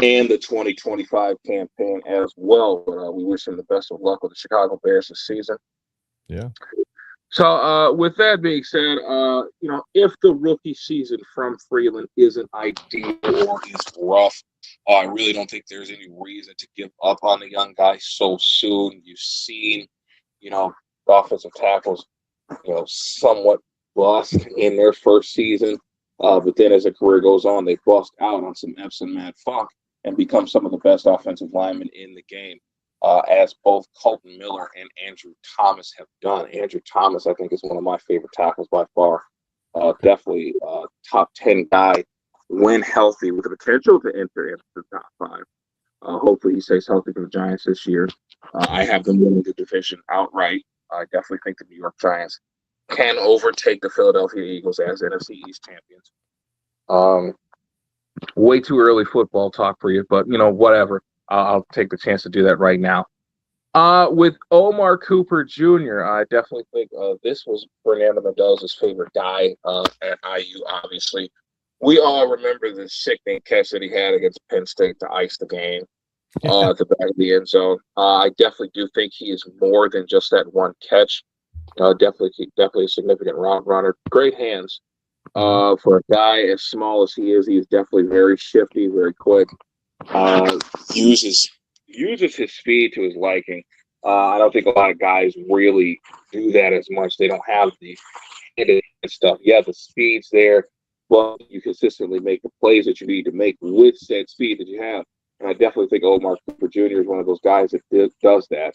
and the 2025 campaign as well. But we wish him the best of luck with the Chicago Bears this season. Yeah. So with that being said, if the rookie season from Freeland isn't ideal or is rough, I really don't think there's any reason to give up on the young guy so soon. You've seen, offensive tackles, somewhat bust in their first season. But then as the career goes on, they bust out on some Epps and Mad Funk and become some of the best offensive linemen in the game, as both Colton Miller and Andrew Thomas have done. Andrew Thomas, I think, is one of my favorite tackles by far. Definitely top 10 guy when healthy with the potential to enter into the top 5. Hopefully he stays healthy for the Giants this year. I have them winning the division outright. I definitely think the New York Giants can overtake the Philadelphia Eagles as NFC East champions. Way too early football talk for you, but whatever. I'll take the chance to do that right now. With Omar Cooper Jr., I definitely think this was Fernando Mendoza's favorite guy at IU, obviously. We all remember the sickening catch that he had against Penn State to ice the game at the back of the end zone. I definitely do think he is more than just that one catch. Definitely a significant route runner. Great hands. For a guy as small as he is definitely very shifty, very quick. Uses his speed to his liking. I don't think a lot of guys really do that as much. They don't have the stuff. Yeah, the speed's there, but you consistently make the plays that you need to make with said speed that you have. And I definitely think Omar Cooper Jr. is one of those guys that does that.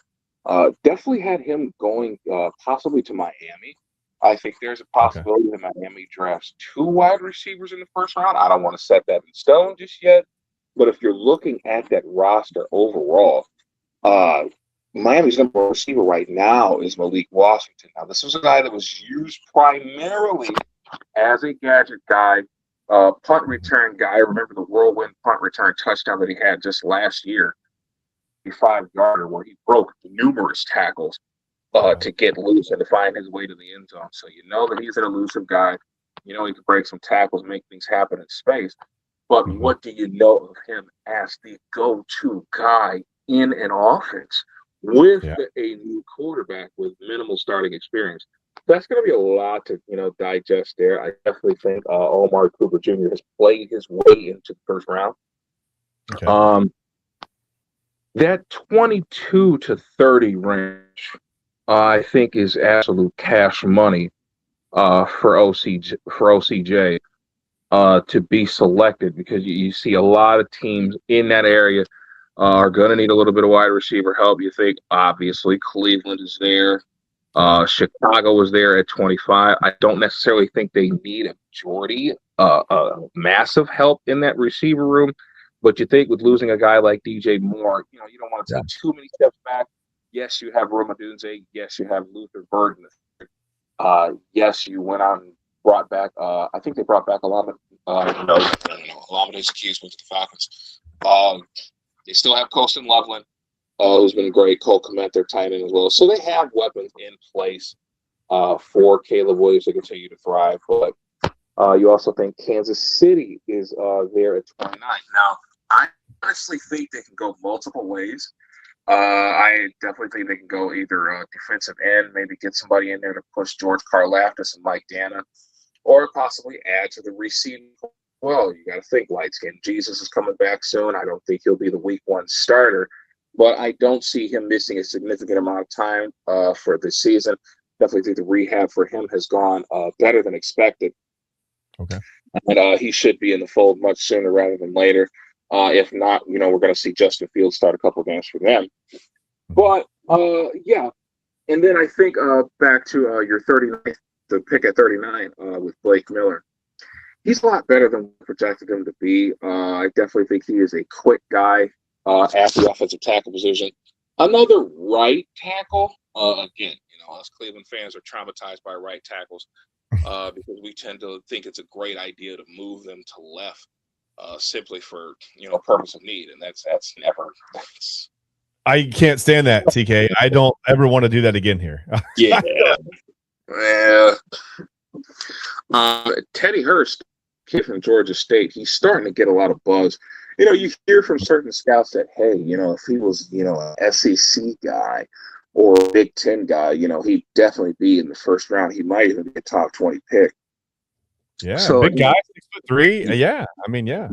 Definitely had him going possibly to Miami. I think there's a possibility that Miami drafts 2 wide receivers in the first round. I don't want to set that in stone just yet. But if you're looking at that roster overall, Miami's number 1 receiver right now is Malik Washington. Now, this was a guy that was used primarily as a gadget guy, punt return guy. Remember the whirlwind punt return touchdown that he had just last year, a 5-yarder where he broke numerous tackles to get loose and to find his way to the end zone. So you know that he's an elusive guy. You know he can break some tackles, make things happen in space. But what do you know of him as the go-to guy in an offense with a new quarterback with minimal starting experience? That's going to be a lot to digest there. I definitely think Omar Cooper Jr. has played his way into the first round. Okay. That 22 to 30 range, I think, is absolute cash money for OCJ. To be selected, because you see a lot of teams in that area are going to need a little bit of wide receiver help. You think, obviously, Cleveland is there. Chicago is there at 25. I don't necessarily think they need a majority, massive help in that receiver room. But you think with losing a guy like DJ Moore, you don't want to take too many steps back. Yes, you have Roma Dunze. Yes, you have Luther Burden. Yes, you went out and brought back, I think they brought back Alamade's keys with the Falcons. They still have Colston Loveland, who's been great. Cole Kmet, their tight end as well. So they have weapons in place for Caleb Williams to continue to thrive. But you also think Kansas City is there at 29. Now, I honestly think they can go multiple ways. I definitely think they can go either defensive end, maybe get somebody in there to push George Karlaftis and Mike Dana, or possibly add to the receiving. Well, you got to think light skin. Jesus is coming back soon. I don't think he'll be the week 1 starter, but I don't see him missing a significant amount of time for this season. Definitely think the rehab for him has gone better than expected. Okay. And he should be in the fold much sooner rather than later. If not, we're going to see Justin Fields start a couple of games for them. But, yeah. And then I think back to your 39th, the pick at 39 with Blake Miller. He's a lot better than we projected him to be. I definitely think he is a quick guy at the offensive tackle position. Another right tackle. Again, us Cleveland fans are traumatized by right tackles because we tend to think it's a great idea to move them to left. Simply for purpose of need, and that's never. I can't stand that, TK. I don't ever want to do that again here. Yeah. Teddy Hurst, kid from Georgia State, he's starting to get a lot of buzz. You hear from certain scouts that, hey, if he was, an SEC guy, or a Big Ten guy, he'd definitely be in the first round. He might even be a top 20 pick. Yeah, So, big guy, 6'3". Yeah, I mean, yeah.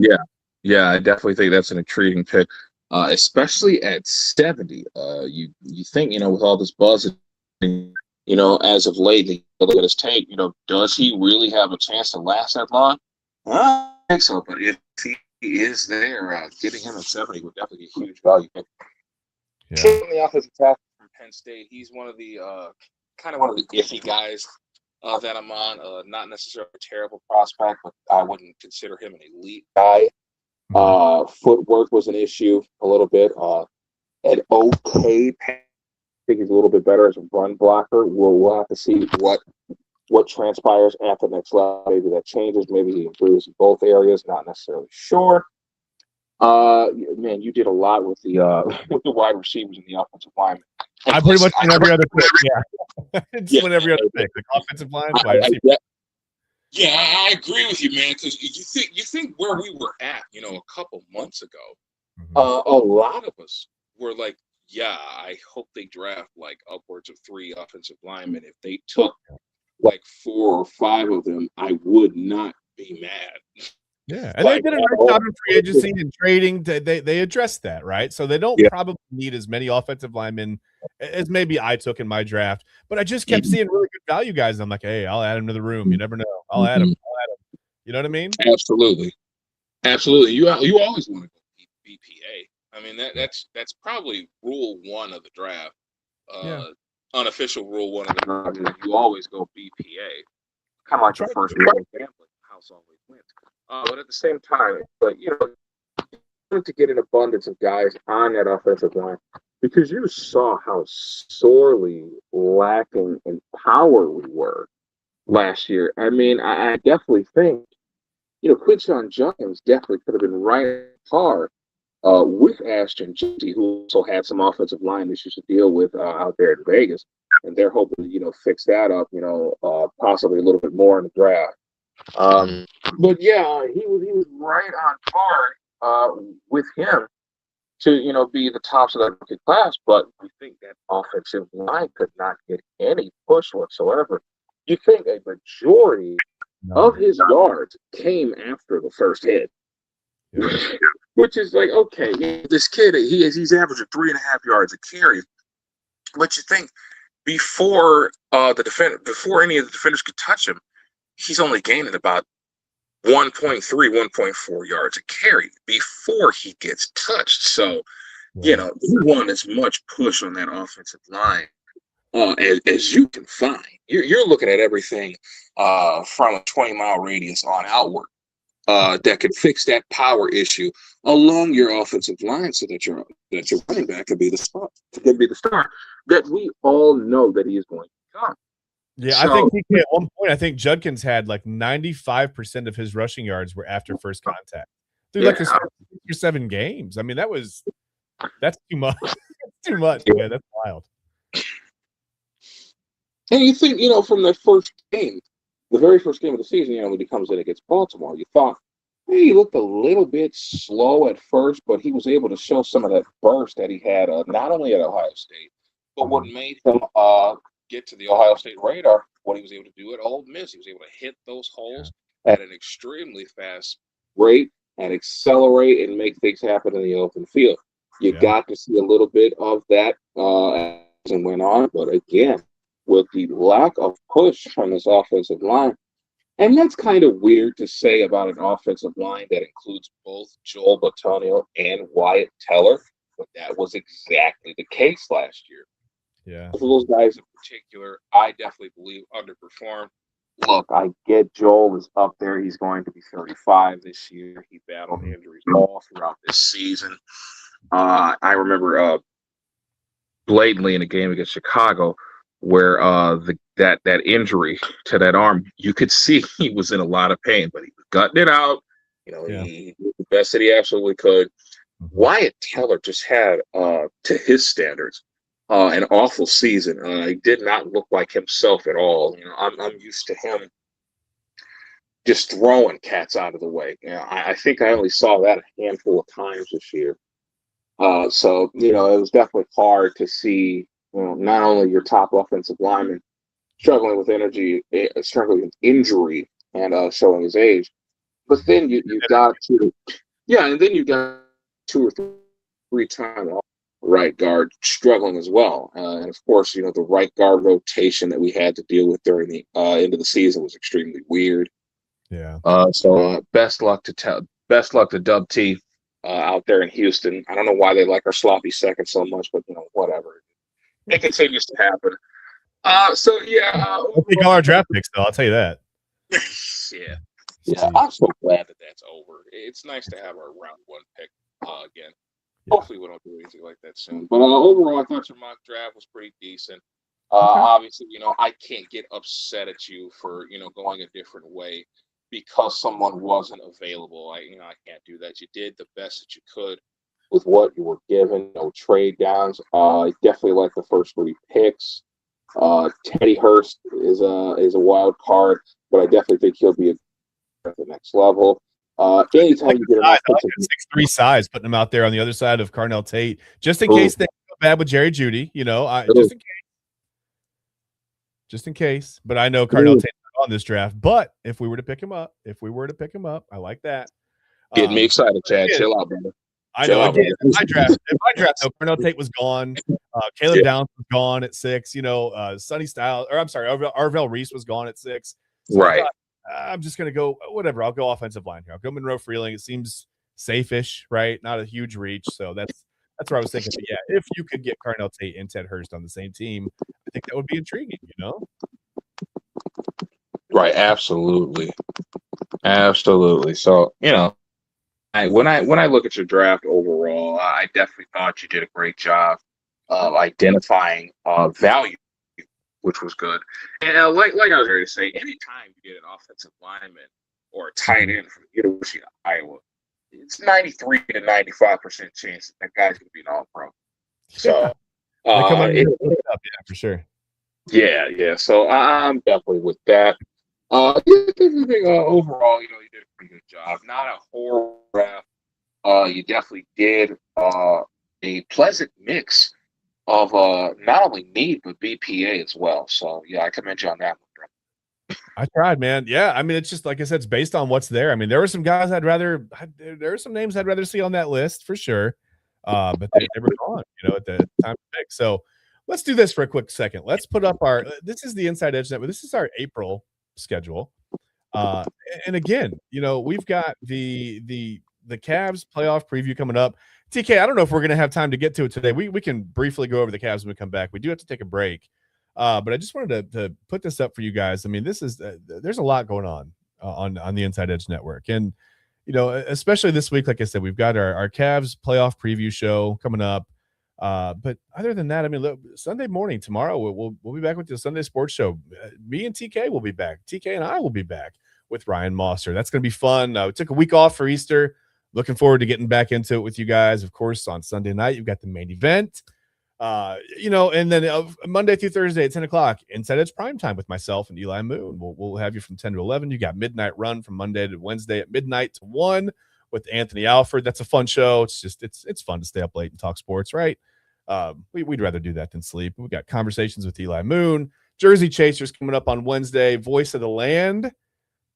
Yeah, I definitely think that's an intriguing pick, especially at 70. You think, with all this buzz, as of late, look at his tape, does he really have a chance to last that long? I don't think so, but if he is there, getting him at 70 would definitely be a huge value. Yeah. The offensive tackle from Penn State, he's one of the kind of one of the iffy guys that I'm on. Not necessarily a terrible prospect, but I wouldn't consider him an elite guy. Footwork was an issue a little bit. An okay pass. I think he's a little bit better as a run blocker. We'll have to see what transpires at the next level. Maybe that changes. Maybe he improves in both areas. Not necessarily sure. Man, you did a lot with the with the wide receivers and the offensive line. I pretty much win every other pick. Yeah, just win every other pick. Like offensive line, wide receiver. Yeah, I agree with you, man. Because you think where we were at, a couple months ago, a lot of us were like, yeah, I hope they draft like upwards of 3 offensive linemen. If they took like 4 or 5 of them, I would not be mad. Yeah, and they did a nice job in free agency and trading. They addressed that, right? So they don't probably need as many offensive linemen as maybe I took in my draft. But I just kept seeing really good value guys. I'm like, hey, I'll add him to the room. You never know. I'll add him. You know what I mean? Absolutely. You always want to go BPA. I mean, that's probably rule 1 of the draft. Unofficial rule 1 of the draft is you always go BPA. Kind of like the first rule of gambling. House always wins. But at the same time, you need to get an abundance of guys on that offensive line because you saw how sorely lacking in power we were last year. I mean, I definitely think, Quinshon Judkins definitely could have been right at par with Ashton Jeanty, who also had some offensive line issues to deal with out there in Vegas. And they're hoping to, fix that up, possibly a little bit more in the draft. But yeah, he was right on par with him to be the tops of that rookie class. But we think that offensive line could not get any push whatsoever. You think a majority of his yards came after the first hit, which is like, okay, this kid he's averaging 3.5 yards a carry. But you think before before any of the defenders could touch him, he's only gaining about 1.3, 1.4 yards a carry before he gets touched. So, you want as much push on that offensive line as you can find. You're looking at everything from a 20-mile radius on outward that can fix that power issue along your offensive line so that your running back can be the star that we all know that he is going to become. Yeah, I think at one point, I think Judkins had like 95% of his rushing yards were after first contact. Through like his 6 or 7 games. I mean, that's too much. Too much, man. That's wild. And you think, from the first game, the very first game of the season, when he comes in against Baltimore, you thought, hey, he looked a little bit slow at first, but he was able to show some of that burst that he had not only at Ohio State, but what made him get to the Ohio State radar, what he was able to do at Ole Miss. He was able to hit those holes at an extremely fast rate and accelerate and make things happen in the open field. You got to see a little bit of that as it went on, but again, with the lack of push from this offensive line, and that's kind of weird to say about an offensive line that includes both Joel Bitonio and Wyatt Teller, but that was exactly the case last year. Yeah. For those guys in particular, I definitely believe underperformed. Look, I get Joel is up there. He's going to be 35 this year. He battled injuries all throughout this season. I remember blatantly in a game against Chicago where that injury to that arm, you could see he was in a lot of pain, but he was gutting it out. He did the best that he absolutely could. Wyatt Teller just had, to his standards, an awful season. He did not look like himself at all. I'm used to him just throwing cats out of the way. I think I only saw that a handful of times this year. So it was definitely hard to see not only your top offensive lineman struggling with struggling with injury, and showing his age, but then you got to, yeah, and then you got 2 or 3 time right guard struggling as well, and of course, the right guard rotation that we had to deal with during the end of the season was extremely weird. Yeah. So best luck to Dub T out there in Houston. I don't know why they like our sloppy second so much, but whatever. It continues to happen. So yeah, We'll take all our draft picks, though. I'll tell you that. yeah. I'm so glad that that's over. It's nice to have our round 1 pick again. Yeah. Hopefully, we don't do anything like that soon. But overall, I thought your mock draft was pretty decent. Obviously, I can't get upset at you for going a different way because someone wasn't available. I can't do that. You did the best that you could with what you were given. No trade downs. I definitely like the first 3 picks. Teddy Hurst is a wild card, but I definitely think he'll be at the next level. Anytime you get an offensive 6'3" size, putting him out there on the other side of Carnell Tate, just in case they go bad with Jerry Jeudy. Just in case. But I know Carnell Tate on this draft. But if we were to pick him up, I like that. Getting me excited, Chad. Chill out, brother. I know. Again, in my draft, though, Carnell Tate was gone. Caleb Downs was gone at 6. Sonny Styles, or I'm sorry, Arvell Reese was gone at 6. So right. I'm just going to go whatever. I'll go offensive line here. I'll go Monroe Freeling. It seems safe-ish, right? Not a huge reach. So that's what I was thinking. But yeah, if you could get Carnell Tate and Ted Hurst on the same team, I think that would be intriguing, Right. Absolutely. So, when I look at your draft overall, I definitely thought you did a great job of identifying value, which was good. And like I was ready to say, anytime you get an offensive lineman or a tight end from the University of Iowa, it's 93 to 95% chance that guy's going to be an All-Pro. So, yeah, for sure. Yeah. So I'm definitely with that. Overall, you did a pretty good job. Not a horrible draft. You definitely did a pleasant mix of not only need but BPA as well. So yeah, I commend you on that one. I tried, man. Yeah, I mean, it's just like I said, it's based on what's there. I mean, there were some guys there are some names I'd rather see on that list for sure, but they were gone, at the time to pick. So let's do this for a quick second. Let's put up this is the Inside Edge Network. This is our April schedule. And again, we've got the Cavs playoff preview coming up. TK, I don't know if we're going to have time to get to it today. We can briefly go over the Cavs when we come back. We do have to take a break. But I just wanted to put this up for you guys. I mean, this is there's a lot going on the Inside Edge Network. And, especially this week, like I said, we've got our Cavs playoff preview show coming up. But other than that, I mean, look, Sunday morning, tomorrow, we'll be back with the Sunday Sports Show. Me and TK will be back. TK and I will be back with Ryan Mosser. That's going to be fun. We took a week off for Easter. Looking forward to getting back into it with you guys. Of course, on Sunday night, you've got the main event. And then Monday through Thursday at 10 o'clock, Inside Edge Prime Time with myself and Eli Moon. We'll have you from 10 to 11. You got Midnight Run from Monday to Wednesday at midnight to 1 with Anthony Alford. That's a fun show. It's just it's fun to stay up late and talk sports, right? We'd rather do that than sleep. We got conversations with Eli Moon. Jersey Chasers coming up on Wednesday. Voice of the Land.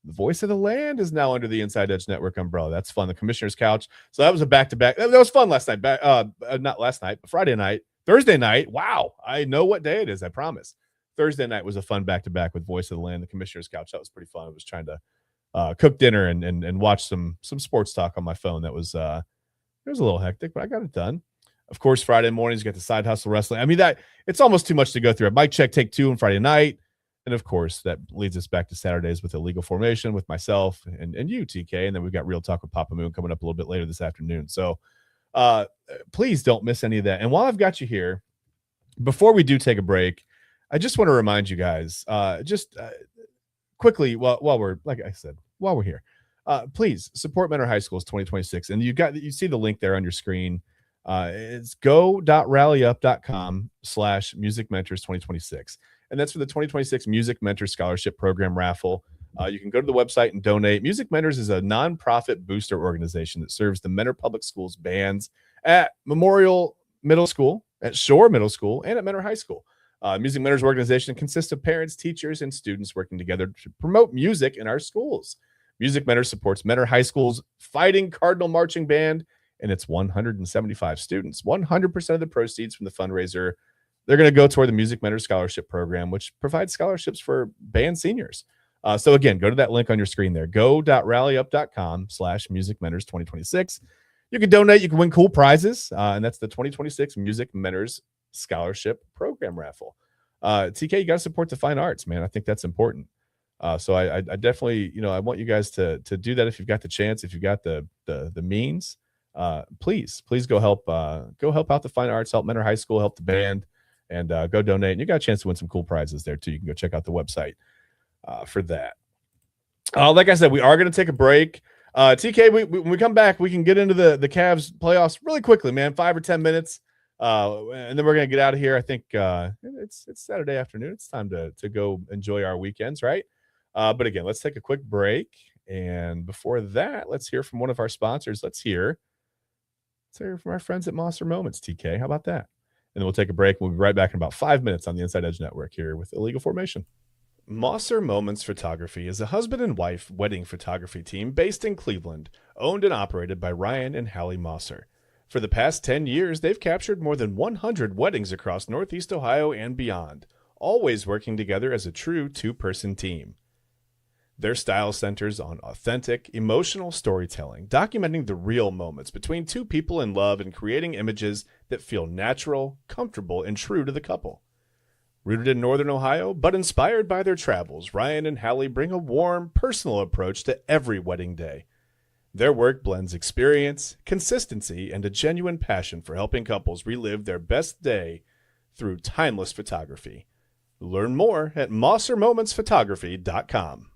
The Voice of the Land is now under the Inside Edge Network umbrella. That's fun. The Commissioner's Couch. So that was a back-to-back. That was fun last night. Not last night, but Friday night. Thursday night. Wow. I know what day it is. I promise. Thursday night was a fun back-to-back with Voice of the Land, the Commissioner's Couch. That was pretty fun. I was trying to cook dinner and watch some sports talk on my phone. That was it was a little hectic, but I got it done. Of course, Friday mornings, you got the Side Hustle Wrestling. I mean, it's almost too much to go through. Mic Check Take 2 on Friday night. And of course, that leads us back to Saturdays with Illegal Formation with myself and you, TK. And then we've got Real Talk with Papa Moon coming up a little bit later this afternoon. So please don't miss any of that. And while I've got you here, before we do take a break, I just want to remind you guys, quickly, while we're, like I said, while we're here, please support Mentor High Schools 2026. And you see the link there on your screen. It's go.rallyup.com/Music Mentors 2026. And that's for the 2026 Music Mentor Scholarship Program raffle. You can go to the website and donate. Music Mentors is a nonprofit booster organization that serves the Mentor Public Schools bands at Memorial Middle School at Shore Middle School and at Mentor High School. Music Mentors organization consists of parents, teachers, and students working together to promote music in our schools. Music Mentors supports Mentor High School's Fighting Cardinal Marching Band and its 175 students. 100% of the proceeds from the fundraiser, they're going to go toward the Music Mentors Scholarship Program, which provides scholarships for band seniors. So again, go to that link on your screen there, go.rallyup.com/Music Mentors 2026. You can donate, you can win cool prizes, and that's the 2026 Music Mentors Scholarship Program raffle. TK, you got to support the fine arts, man. I think that's important. So I definitely, I want you guys to do that if you've got the chance, if you've got the means. Please go help out the fine arts, help Mentor High School, help the band, and go donate. And you got a chance to win some cool prizes there too. You can go check out the website for that. Like I said, we are going to take a break. TK, when we come back, we can get into the Cavs playoffs really quickly, man. 5 or 10 minutes. And then we're going to get out of here. I think it's Saturday afternoon. It's time to go enjoy our weekends, right? But again, let's take a quick break. And before that, let's hear from one of our sponsors. Let's hear from our friends at Monster Moments, TK. How about that? And then we'll take a break. We'll be right back in about 5 minutes on the Inside Edge Network here with Illegal Formation. Mosser Moments Photography is a husband and wife wedding photography team based in Cleveland, owned and operated by Ryan and Hallie Mosser. For the past 10 years, they've captured more than 100 weddings across Northeast Ohio and beyond, always working together as a true two-person team. Their style centers on authentic, emotional storytelling, documenting the real moments between two people in love and creating images that feel natural, comfortable, and true to the couple. Rooted in Northern Ohio, but inspired by their travels, Ryan and Hallie bring a warm, personal approach to every wedding day. Their work blends experience, consistency, and a genuine passion for helping couples relive their best day through timeless photography. Learn more at MosserMomentsPhotography.com.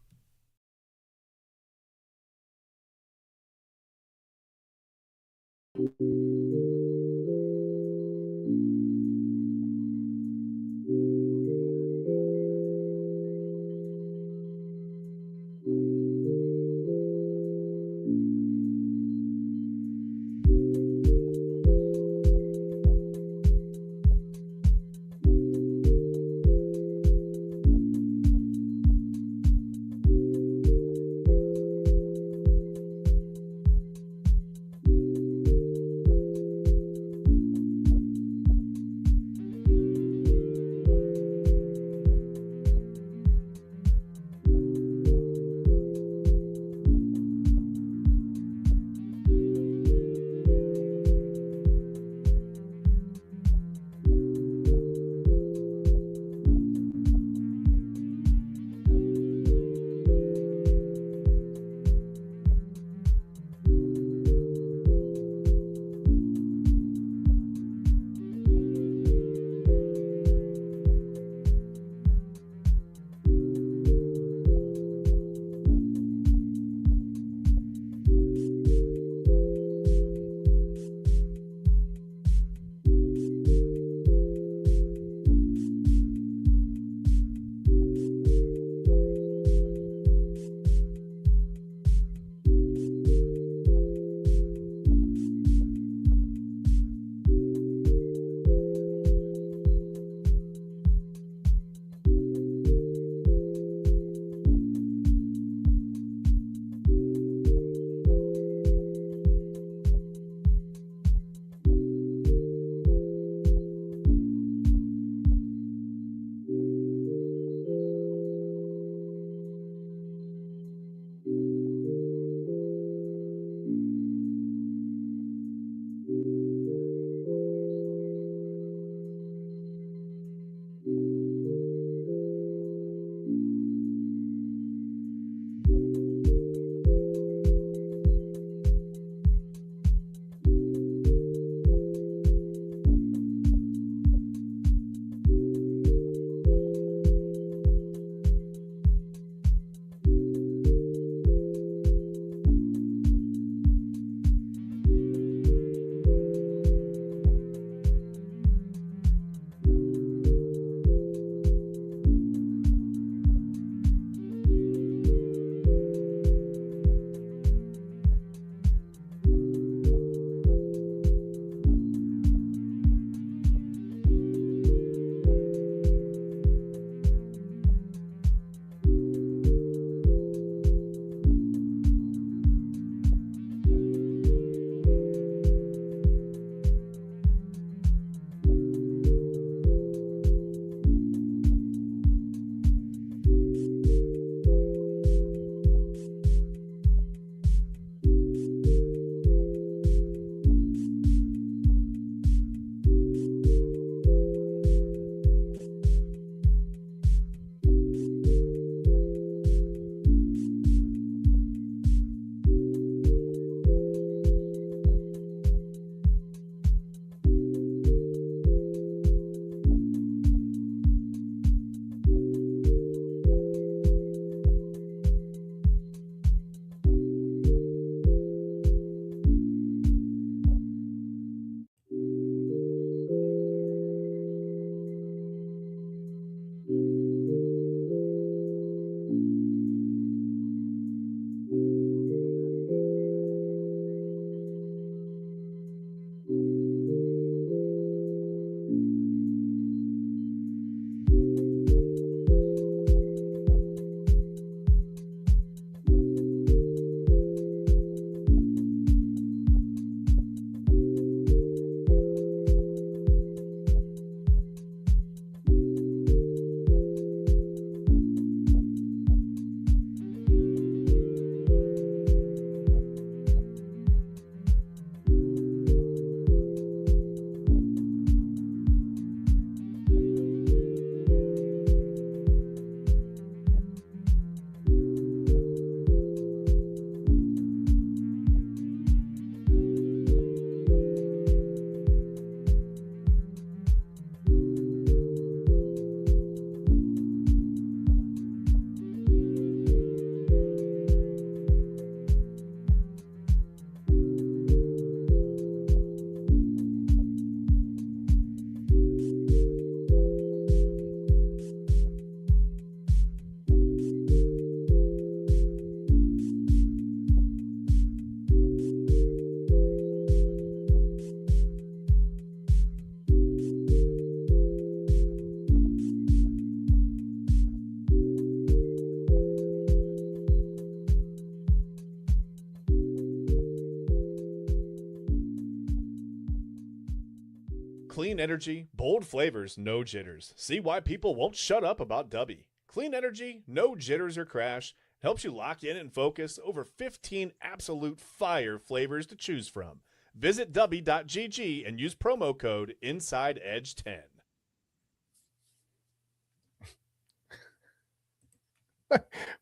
energy, bold flavors, no jitters. See why people won't shut up about Dubby. Clean energy, no jitters or crash. Helps you lock in and focus. Over 15 absolute fire flavors to choose from. Visit dubby.gg and use promo code InsideEdge10.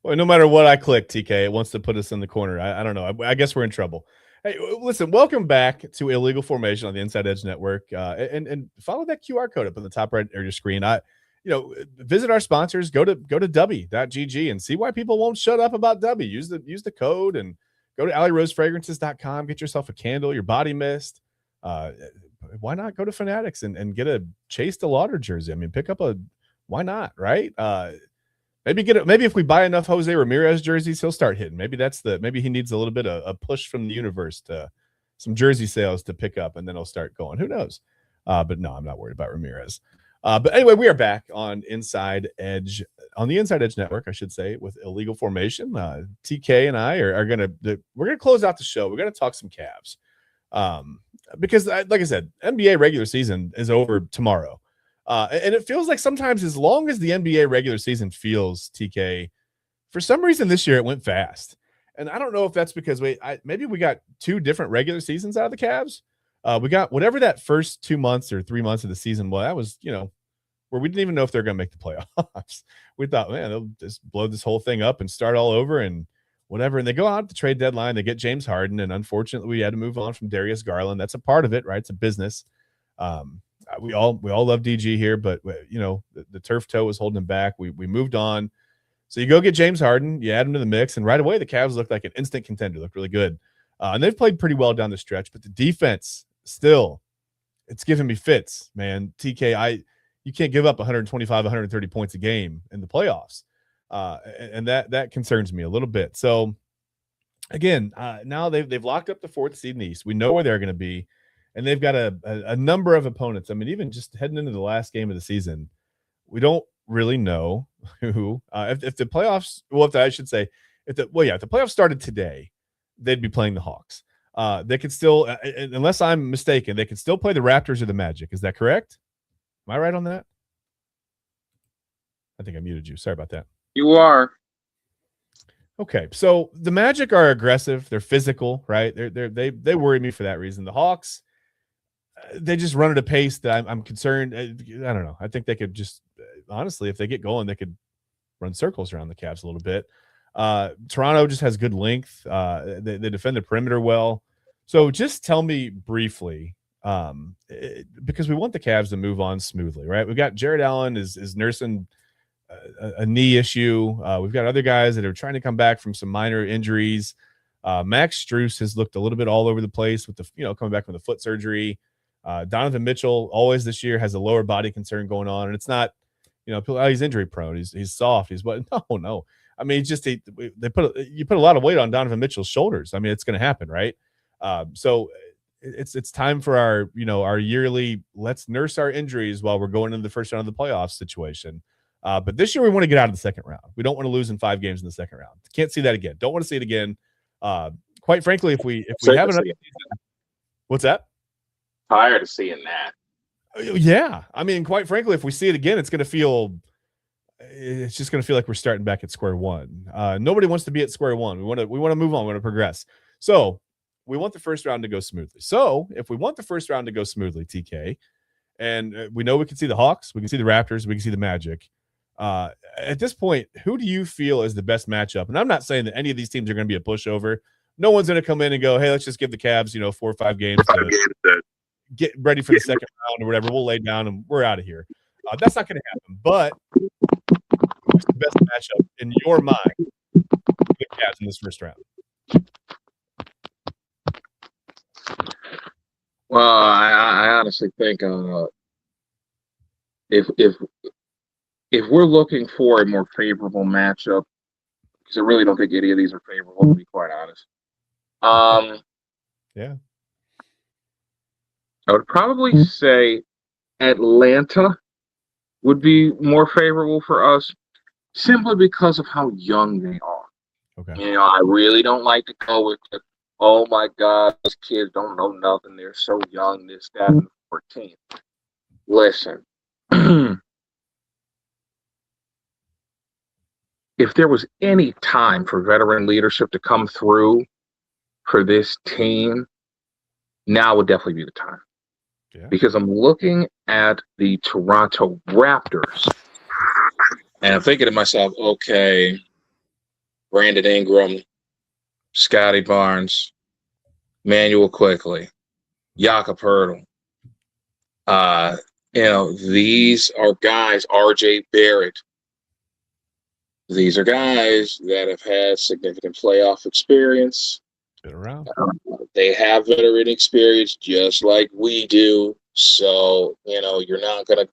Well, no matter what I click, TK, it wants to put us in the corner. I don't know. I guess we're in trouble. Hey, listen, welcome back to Illegal Formation on the Inside Edge Network. And follow that QR code up on the top right of your screen. Visit our sponsors. Go to dubby.gg and see why people won't shut up about Dubby. Use the code and go to allyrosefragrances.com. Get yourself a candle, your body mist. Why not go to Fanatics and get a Chase DeLauder jersey? I mean, why not, right? Maybe if we buy enough Jose Ramirez jerseys, he'll start hitting. Maybe he needs a little bit of a push from the universe to some jersey sales to pick up, and then he'll start going. Who knows? But no, I'm not worried about Ramirez. But anyway, we are back on the Inside Edge Network, I should say, with Illegal Formation. TK and I are we're gonna close out the show. We're gonna talk some Cavs, because like I said, NBA regular season is over tomorrow. And it feels like sometimes, as long as the NBA regular season feels, TK, for some reason this year it went fast. And I don't know if that's because maybe we got 2 different regular seasons out of the Cavs. We got whatever that first 2 months or 3 months of the season was. That was, where we didn't even know if they're going to make the playoffs. We thought, man, they'll just blow this whole thing up and start all over and whatever. And they go out at the trade deadline. They get James Harden. And unfortunately, we had to move on from Darius Garland. That's a part of it, right? It's a business. We all love DG here, but the turf toe was holding him back. We moved on. So you go get James Harden, you add him to the mix, and right away the Cavs looked like an instant contender, looked really good. And they've played pretty well down the stretch, but the defense still, it's giving me fits, man. TK, you can't give up 125, 130 points a game in the playoffs. And that concerns me a little bit. So again, now they've locked up the 4th seed in the East. We know where they're going to be. And they've got a number of opponents. I mean, even just heading into the last game of the season, we don't really know who. If the playoffs, if the playoffs started today, they'd be playing the Hawks. They could still, unless I'm mistaken, they could still play the Raptors or the Magic. Is that correct? Am I right on that? I think I muted you. Sorry about that. You are. Okay, so the Magic are aggressive. They're physical, right? They worry me for that reason. The Hawks, they just run at a pace that I'm concerned. I don't know. I think they could just, honestly, if they get going, they could run circles around the Cavs a little bit. Toronto just has good length. They defend the perimeter well. So just tell me briefly, because we want the Cavs to move on smoothly, right? We've got Jared Allen is nursing a knee issue. We've got other guys that are trying to come back from some minor injuries. Max Strus has looked a little bit all over the place with coming back from the foot surgery. Donovan Mitchell always this year has a lower body concern going on, and it's not, he's injury prone. He's soft. No. I mean, you put a lot of weight on Donovan Mitchell's shoulders. I mean, it's going to happen, right? So it's time for our yearly let's nurse our injuries while we're going into the first round of the playoffs situation. But this year we want to get out of the second round. We don't want to lose in 5 games in the second round. Can't see that again. Don't want to see it again. Quite frankly, if we have another season, what's that? Tired of seeing that. Yeah, I mean, quite frankly, if we see it again, it's just going to feel like we're starting back at square one. Nobody wants to be at square one. We want to move on. We want to progress. So we want the first round to go smoothly. So if we want the first round to go smoothly, TK, and we know we can see the Hawks, we can see the Raptors, we can see the Magic. At this point, who do you feel is the best matchup? And I'm not saying that any of these teams are going to be a pushover. No one's going to come in and go, hey, let's just give the Cavs, 4 or 5 games to get ready for the second round or whatever. We'll lay down and we're out of here. That's not going to happen. But who's the best matchup in your mind for the Cavs in this first round? Well, I honestly think if we're looking for a more favorable matchup, because I really don't think any of these are favorable, to be quite honest. Yeah. I would probably say Atlanta would be more favorable for us, simply because of how young they are. Okay. I really don't like to go with the, oh my God, those kids don't know nothing. They're so young, this, that, and 14. Listen, if there was any time for veteran leadership to come through for this team, now would definitely be the time. Yeah. Because I'm looking at the Toronto Raptors and I'm thinking to myself, okay, Brandon Ingram, Scotty Barnes, Manuel Quickly, Jakob Hurtle. These are guys, RJ Barrett. These are guys that have had significant playoff experience. Been around. They have veteran experience just like we do. So, you're not gonna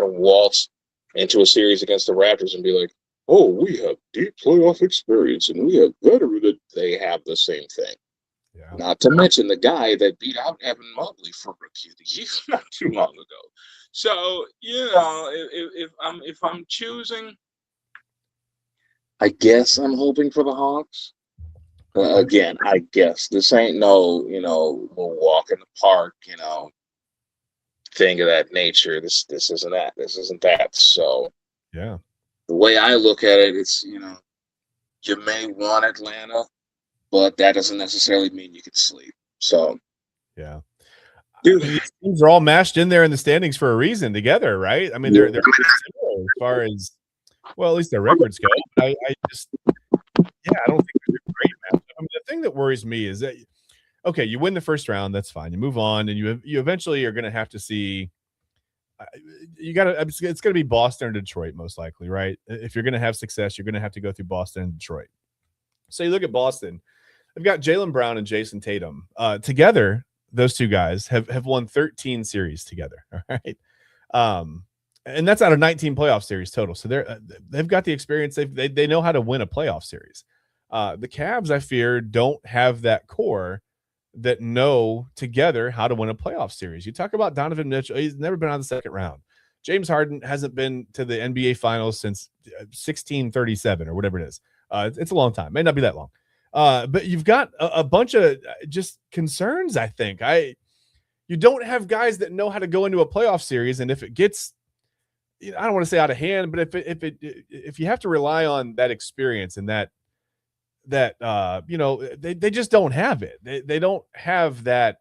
waltz into a series against the Raptors and be like, oh, we have deep playoff experience and we have veteran. They have the same thing. Yeah. Not to mention the guy that beat out Evan Mobley for Rookie of the Year not too long ago. So, if I'm choosing, I guess I'm hoping for the Hawks. Again, I guess this ain't no, we'll walk in the park, thing of that nature. This isn't that. This isn't that. So, Yeah. the way I look at it, it's, you may want Atlanta, but that doesn't necessarily mean you can sleep. So, yeah. Dude. I mean, these teams are all mashed in there in the standings for a reason together, right? I mean, they're similar as far as, well, at least their records go. I don't think they're a great matchup. I mean, the thing that worries me is that, okay, you win the first round, that's fine. You move on, and you eventually are going to have to see. It's going to be Boston or Detroit most likely, right? If you're going to have success, you're going to have to go through Boston and Detroit. So you look at Boston. They've got Jaylen Brown and Jason Tatum together. Those two guys have won 13 series together. All right. And that's out of 19 playoff series total. So they've got the experience. They know how to win a playoff series. The Cavs, I fear, don't have that core that know together how to win a playoff series. You talk about Donovan Mitchell. He's never been out of the second round. James Harden hasn't been to the NBA Finals since 1637 or whatever it is. It's a long time. May not be that long. But you've got a bunch of just concerns, I think. You don't have guys that know how to go into a playoff series, and if it gets, I don't want to say out of hand, but if you have to rely on that experience and that they just don't have it. They don't have that.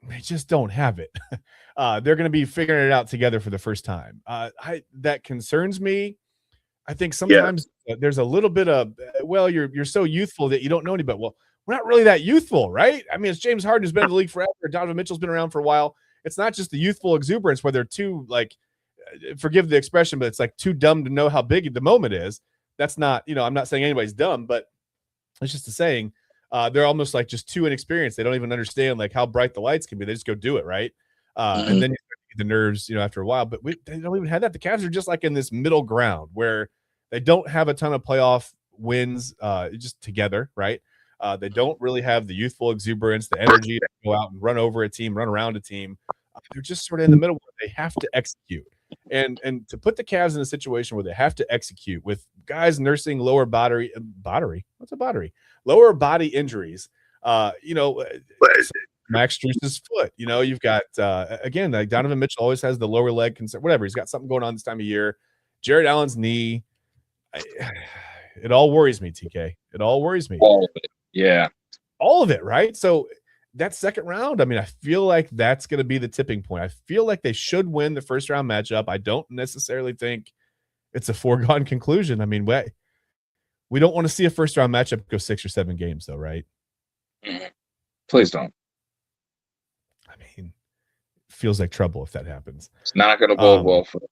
They just don't have it. They're going to be figuring it out together for the first time. That concerns me. I think sometimes there's a little bit of, well, you're so youthful that you don't know anybody. Well, we're not really that youthful, right? I mean, it's James Harden who's been in the league forever. Donovan Mitchell's been around for a while. It's not just the youthful exuberance where they're too, like, forgive the expression, but it's like too dumb to know how big the moment is. That's not, I'm not saying anybody's dumb, but it's just a saying. They're almost like just too inexperienced. They don't even understand like how bright the lights can be. They just go do it, right? And then you start to get the nerves, after a while. But they don't even have that. The Cavs are just like in this middle ground where they don't have a ton of playoff wins just together, right? They don't really have the youthful exuberance, the energy to go out and run over a team, run around a team. They're just sort of in the middle where they have to execute. And to put the Cavs in a situation where they have to execute with guys nursing lower body. What's a body? Lower body injuries. Max Strus's foot. You've got again, like Donovan Mitchell always has the lower leg concern. Whatever, he's got something going on this time of year. Jared Allen's knee. It all worries me, TK. It all worries me. All of it. Yeah. All of it, right? So that second round, I mean, I feel like that's going to be the tipping point. I feel like they should win the first round matchup. I don't necessarily think it's a foregone conclusion. I mean, we don't want to see a first round matchup go 6 or 7 games, though, right? Please don't. I mean, it feels like trouble if that happens. It's not going to bode well for them.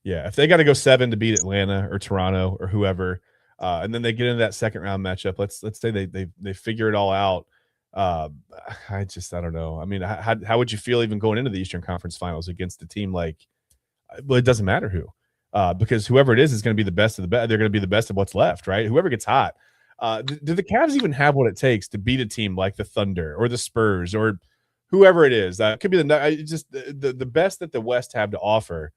Yeah. If they got to go 7 to beat Atlanta or Toronto or whoever, and then they get into that second round matchup, let's say they figure it all out. I don't know. I mean, how would you feel even going into the Eastern Conference Finals against a team like? Well, it doesn't matter who, because whoever it is going to be the best of the best. They're going to be the best of what's left, right? Whoever gets hot. Do the Cavs even have what it takes to beat a team like the Thunder or the Spurs or whoever it is? It could be the best that the West have to offer.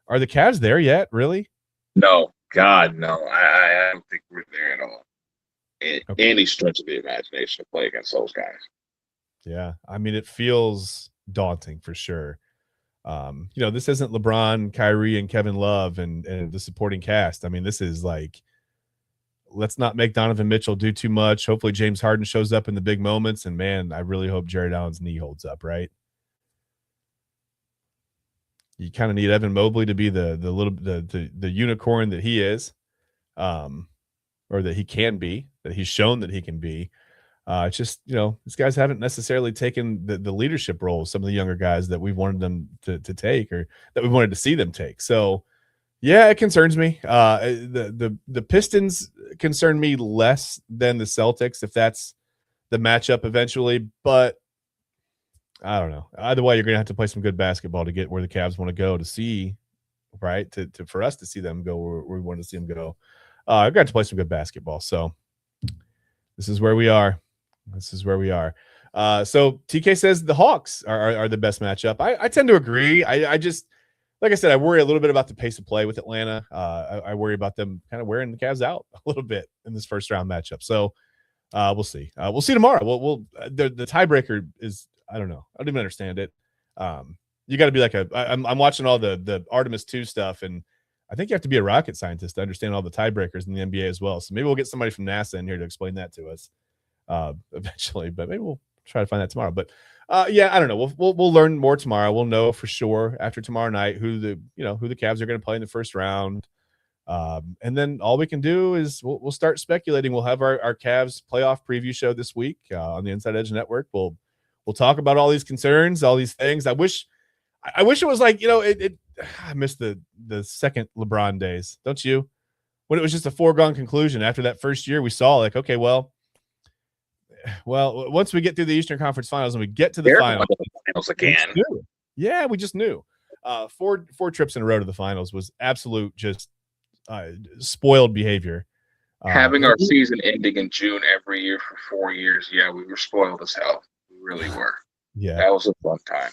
Are the Cavs there yet? Really? No, God, no. I don't think we're there at all. Any stretch of the imagination to play against those guys. Yeah, I mean, it feels daunting for sure. This isn't LeBron, Kyrie, and Kevin Love and the supporting cast. I mean, this is like, let's not make Donovan Mitchell do too much. Hopefully James Harden shows up in the big moments. And man, I really hope Jared Allen's knee holds up, right? You kind of need Evan Mobley to be the unicorn that he is, or that he can be, that he's shown that he can be. It's just, these guys haven't necessarily taken the leadership role, some of the younger guys that we wanted them to take, or that we wanted to see them take. So yeah, it concerns me. The Pistons concern me less than the Celtics, if that's the matchup eventually, but I don't know. Either way, you're going to have to play some good basketball to get where the Cavs want to go, to see, right? For us to see them go where we want to see them go. I've got to play some good basketball. So this is where we are. So TK says the Hawks are the best matchup. I tend to agree. I just, like I said, I worry a little bit about the pace of play with Atlanta. I worry about them kind of wearing the Cavs out a little bit in this first round matchup. So we'll see. We'll see tomorrow. The tiebreaker is, I don't know. I don't even understand it. You got to be like I'm watching all the Artemis 2 stuff, and I think you have to be a rocket scientist to understand all the tiebreakers in the NBA as well. So maybe we'll get somebody from NASA in here to explain that to us eventually, but maybe we'll try to find that tomorrow. But yeah, I don't know. We'll learn more tomorrow. We'll know for sure after tomorrow night who the Cavs are going to play in the first round. And then all we can do is we'll start speculating. We'll have our Cavs playoff preview show this week on the Inside Edge Network. We'll talk about all these concerns, all these things. I wish it was like, I miss the second LeBron days, don't you? When it was just a foregone conclusion after that first year, we saw like, okay, well, once we get through the Eastern Conference Finals and we get to the finals again, we just knew. Four trips in a row to the finals was absolute just spoiled behavior. Having our season ending in June every year for 4 years, yeah, we were spoiled as hell. We really were. Yeah, that was a fun time.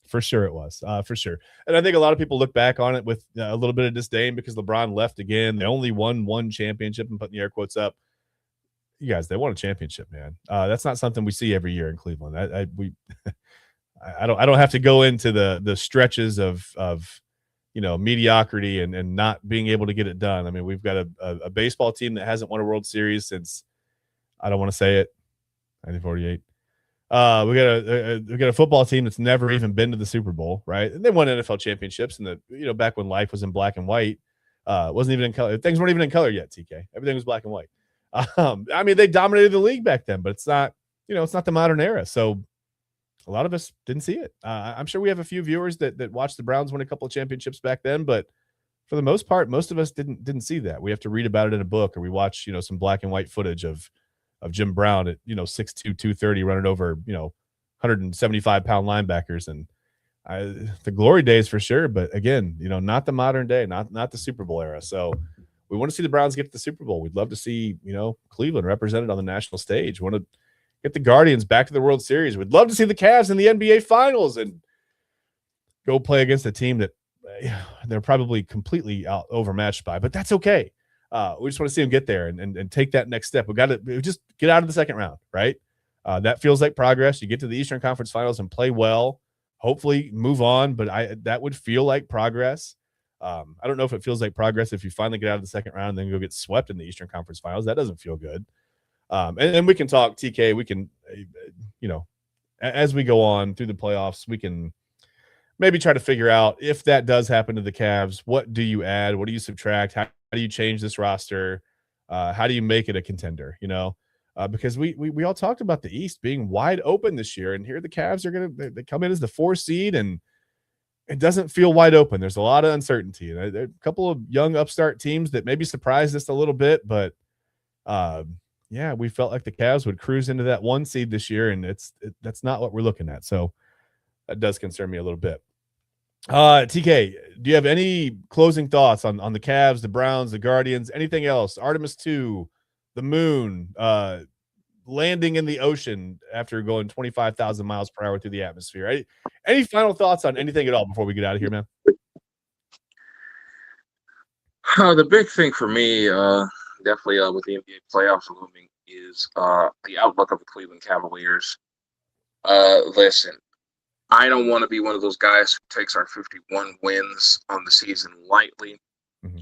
For sure it was. For sure. And I think a lot of people look back on it with a little bit of disdain because LeBron left again. They only won one championship, and putting the air quotes up. You guys, they won a championship, man. That's not something we see every year in Cleveland. I don't have to go into the stretches of mediocrity and not being able to get it done. I mean, we've got a baseball team that hasn't won a World Series since, I don't want to say it, 1948. We got a football team that's never even been to the Super Bowl, right? And they won NFL championships in the back when life was in black and white. Wasn't even in color. Things weren't even in color yet, TK. Everything was black and white. I mean, they dominated the league back then, but it's not the modern era. So a lot of us didn't see it. I'm sure we have a few viewers that watched the Browns win a couple of championships back then, but for the most part, most of us didn't see that. We have to read about it in a book, or we watch, some black and white footage of Jim Brown at, 6'2", 230 running over, 175-pound linebackers. And the glory days for sure. But again, not the modern day, not the Super Bowl era. So we want to see the Browns get to the Super Bowl. We'd love to see, Cleveland represented on the national stage. We want to get the Guardians back to the World Series. We'd love to see the Cavs in the NBA Finals and go play against a team that they're probably completely overmatched by, but that's okay. We just want to see them get there and take that next step. We got to just get out of the second round, right? That feels like progress. You get to the Eastern Conference Finals and play well, hopefully move on, but that would feel like progress. I don't know if it feels like progress if you finally get out of the second round and then go get swept in the Eastern Conference Finals. That doesn't feel good. And we can talk, TK. We can, as we go on through the playoffs, we can maybe try to figure out if that does happen to the Cavs. What do you add? What do you subtract? How do you change this roster? How do you make it a contender? Because we all talked about the East being wide open this year, and here the Cavs are they come in as the 4 seed, and it doesn't feel wide open. There's a lot of uncertainty. There are a couple of young upstart teams that maybe surprised us a little bit, but yeah, we felt like the Cavs would cruise into that 1 seed this year, and that's not what we're looking at. So that does concern me a little bit. TK, do you have any closing thoughts on the Cavs, the Browns, the Guardians, anything else? Artemis 2, the moon, landing in the ocean after going 25,000 miles per hour through the atmosphere. Any final thoughts on anything at all before we get out of here, man? The big thing for me, definitely with the NBA playoffs looming, is the outlook of the Cleveland Cavaliers. Listen, I don't want to be one of those guys who takes our 51 wins on the season lightly,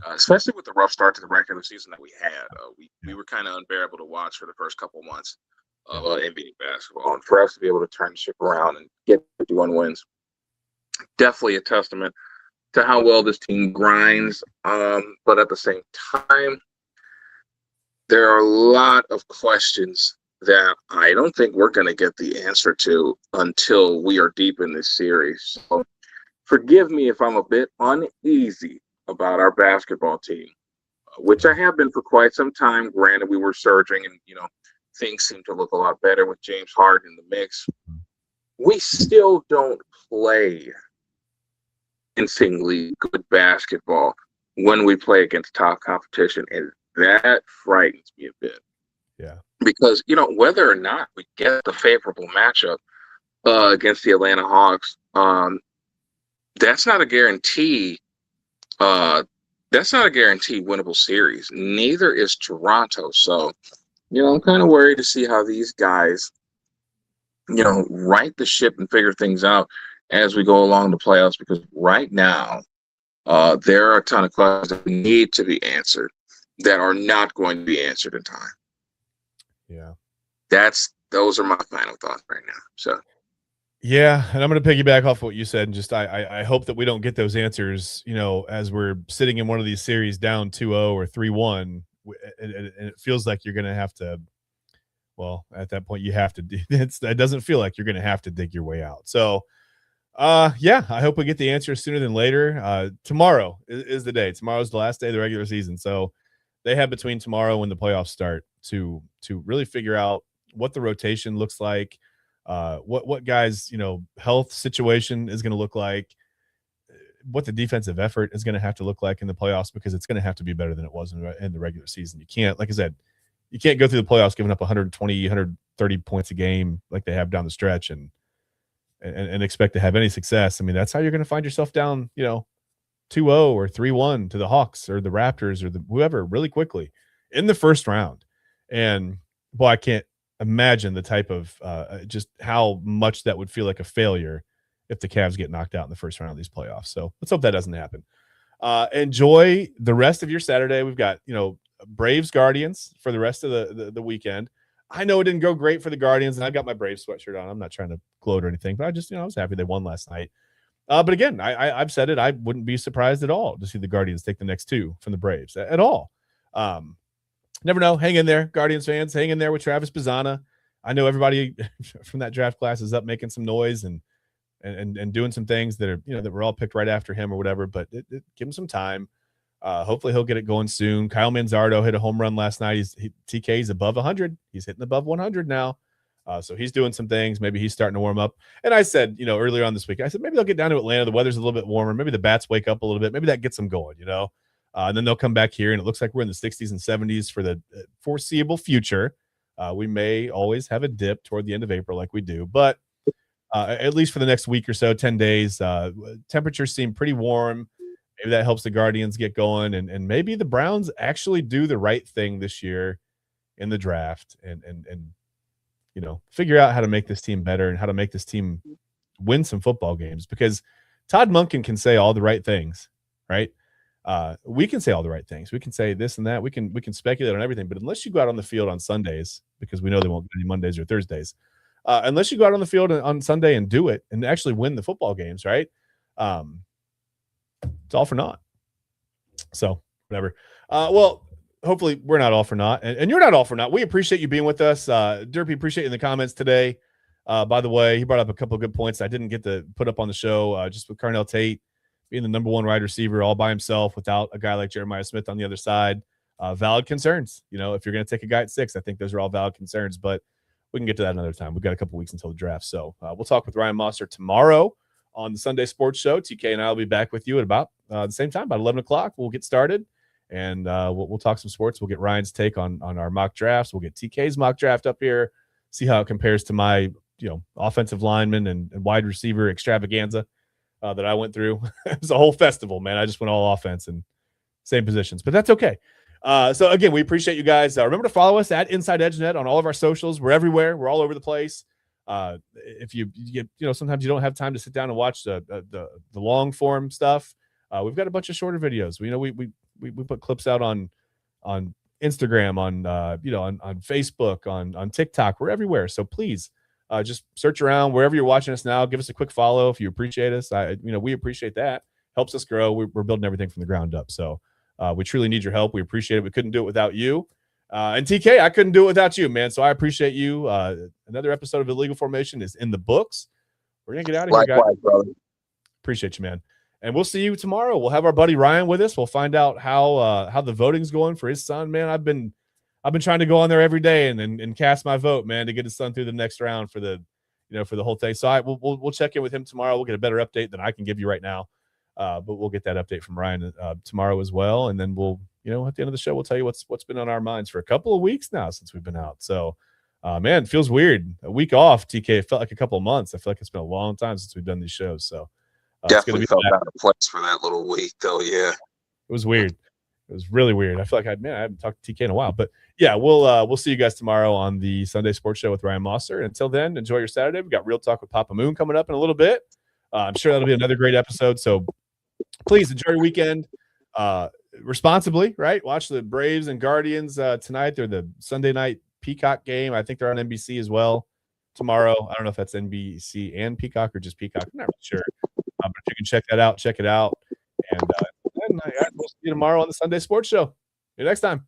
especially with the rough start to the regular season that we had. We were kind of unbearable to watch for the first couple months of NBA basketball. And for us to be able to turn the ship around and get 51 wins, definitely a testament to how well this team grinds. But at the same time, there are a lot of questions that I don't think we're going to get the answer to until we are deep in this series. So forgive me if I'm a bit uneasy about our basketball team, which I have been for quite some time. Granted, we were surging and, things seem to look a lot better with James Harden in the mix. We still don't play convincingly good basketball when we play against top competition, and that frightens me a bit. Yeah. Because, whether or not we get the favorable matchup against the Atlanta Hawks, that's not a guarantee. That's not a guaranteed winnable series. Neither is Toronto. So, I'm kind of worried to see how these guys, right the ship and figure things out as we go along the playoffs. Because right now, there are a ton of questions that need to be answered that are not going to be answered in time. Yeah. Those are my final thoughts right now. So yeah, and I'm going to piggyback off what you said, and just I hope that we don't get those answers, as we're sitting in one of these series down 2-0 or 3-1, and it feels like you're going to have to, well, at that point you have to. It doesn't feel like you're going to have to dig your way out. So, yeah, I hope we get the answer sooner than later. Tomorrow is the day. Tomorrow's the last day of the regular season, so they have between tomorrow and the playoffs start to really figure out what the rotation looks like, what guys, health situation is going to look like, what the defensive effort is going to have to look like in the playoffs, because it's going to have to be better than it was in the regular season. You can't, like I said, you can't go through the playoffs giving up 120, 130 points a game like they have down the stretch and expect to have any success. I mean, that's how you're going to find yourself down, 2-0 or 3-1 to the Hawks or the Raptors or whoever really quickly in the first round. And boy, I can't imagine the type of just how much that would feel like a failure if the Cavs get knocked out in the first round of these playoffs. So let's hope that doesn't happen. Enjoy the rest of your Saturday. We've got, Braves Guardians for the rest of the weekend. I know it didn't go great for the Guardians, and I got my Braves sweatshirt on. I'm not trying to gloat or anything, but I just, I was happy they won last night. But again, I've said it. I wouldn't be surprised at all to see the Guardians take the next two from the Braves at all. Never know. Hang in there, Guardians fans. Hang in there with Travis Bazzana. I know everybody from that draft class is up making some noise and doing some things that are, that were all picked right after him or whatever. But give him some time. Hopefully he'll get it going soon. Kyle Manzardo hit a home run last night. TK's above 100. He's hitting above 100 now. So he's doing some things. Maybe he's starting to warm up. And I said, earlier on this week, I said, maybe they'll get down to Atlanta. The weather's a little bit warmer. Maybe the bats wake up a little bit. Maybe that gets them going, and then they'll come back here, and it looks like we're in the 60s and 70s for the foreseeable future. We may always have a dip toward the end of April like we do, but at least for the next week or so, 10 days, temperatures seem pretty warm. Maybe that helps the Guardians get going, and maybe the Browns actually do the right thing this year in the draft and figure out how to make this team better and how to make this team win some football games, because Todd Monken can say all the right things, right? We can say all the right things. We can say this and that. We can speculate on everything, but unless you go out on the field on Sundays, because we know they won't get any Mondays or Thursdays, unless you go out on the field on Sunday and do it and actually win the football games, right? It's all for naught. So whatever. Well, hopefully we're not all for naught, and you're not all for naught. We appreciate you being with us. Derpy, appreciate you in the comments today. By the way, he brought up a couple of good points I didn't get to put up on the show, just with Carnell Tate being the number one wide receiver all by himself without a guy like Jeremiah Smith on the other side. Valid concerns. If you're going to take a guy at 6, I think those are all valid concerns, but we can get to that another time. We've got a couple weeks until the draft. So we'll talk with Ryan Mosser tomorrow on the Sunday Sports Show. TK and I will be back with you at about the same time, about 11 o'clock. We'll get started, and we'll talk some sports. We'll get Ryan's take on our mock drafts. We'll get TK's mock draft up here, see how it compares to my offensive lineman and wide receiver extravaganza that I went through. It was a whole festival, man. I just went all offense and same positions, but that's okay. So again, we appreciate you guys. Remember to follow us at Inside EdgeNet on all of our socials. We're everywhere. We're all over the place. if you get, sometimes you don't have time to sit down and watch the long form stuff. We've got a bunch of shorter videos. We put clips out on Instagram, on Facebook, on TikTok. We're everywhere. So please just search around wherever you're watching us now. Give us a quick follow if you appreciate us. We appreciate that. Helps us grow. We're building everything from the ground up. So we truly need your help. We appreciate it. We couldn't do it without you. And TK, I couldn't do it without you, man. So I appreciate you. Another episode of Illegal Formation is in the books. We're gonna get out of here, guys. Brother. Appreciate you, man. And we'll see you tomorrow. We'll have our buddy Ryan with us. We'll find out how the voting's going for his son, man. I've been trying to go on there every day and cast my vote, man, to get his son through the next round for the whole thing. So we'll check in with him tomorrow. We'll get a better update than I can give you right now. But we'll get that update from Ryan tomorrow as well. And then we'll, at the end of the show, we'll tell you what's been on our minds for a couple of weeks now since we've been out. So, man, it feels weird. A week off, TK. It felt like a couple of months. I feel like it's been a long time since we've done these shows. So definitely felt out of place for that little week, though. Yeah, it was weird. It was really weird. I feel like I haven't talked to TK in a while. But yeah, we'll see you guys tomorrow on the Sunday Sports Show with Ryan Mosser. And until then, enjoy your Saturday. We've got Real Talk with Papa Moon coming up in a little bit. I'm sure that'll be another great episode. So please enjoy your weekend responsibly, right? Watch the Braves and Guardians tonight. They're the Sunday night Peacock game. I think they're on NBC as well tomorrow. I don't know if that's NBC and Peacock or just Peacock. I'm not really sure. But if you can check that out, check it out. And we'll see you tomorrow on the Sunday Sports Show. See you next time.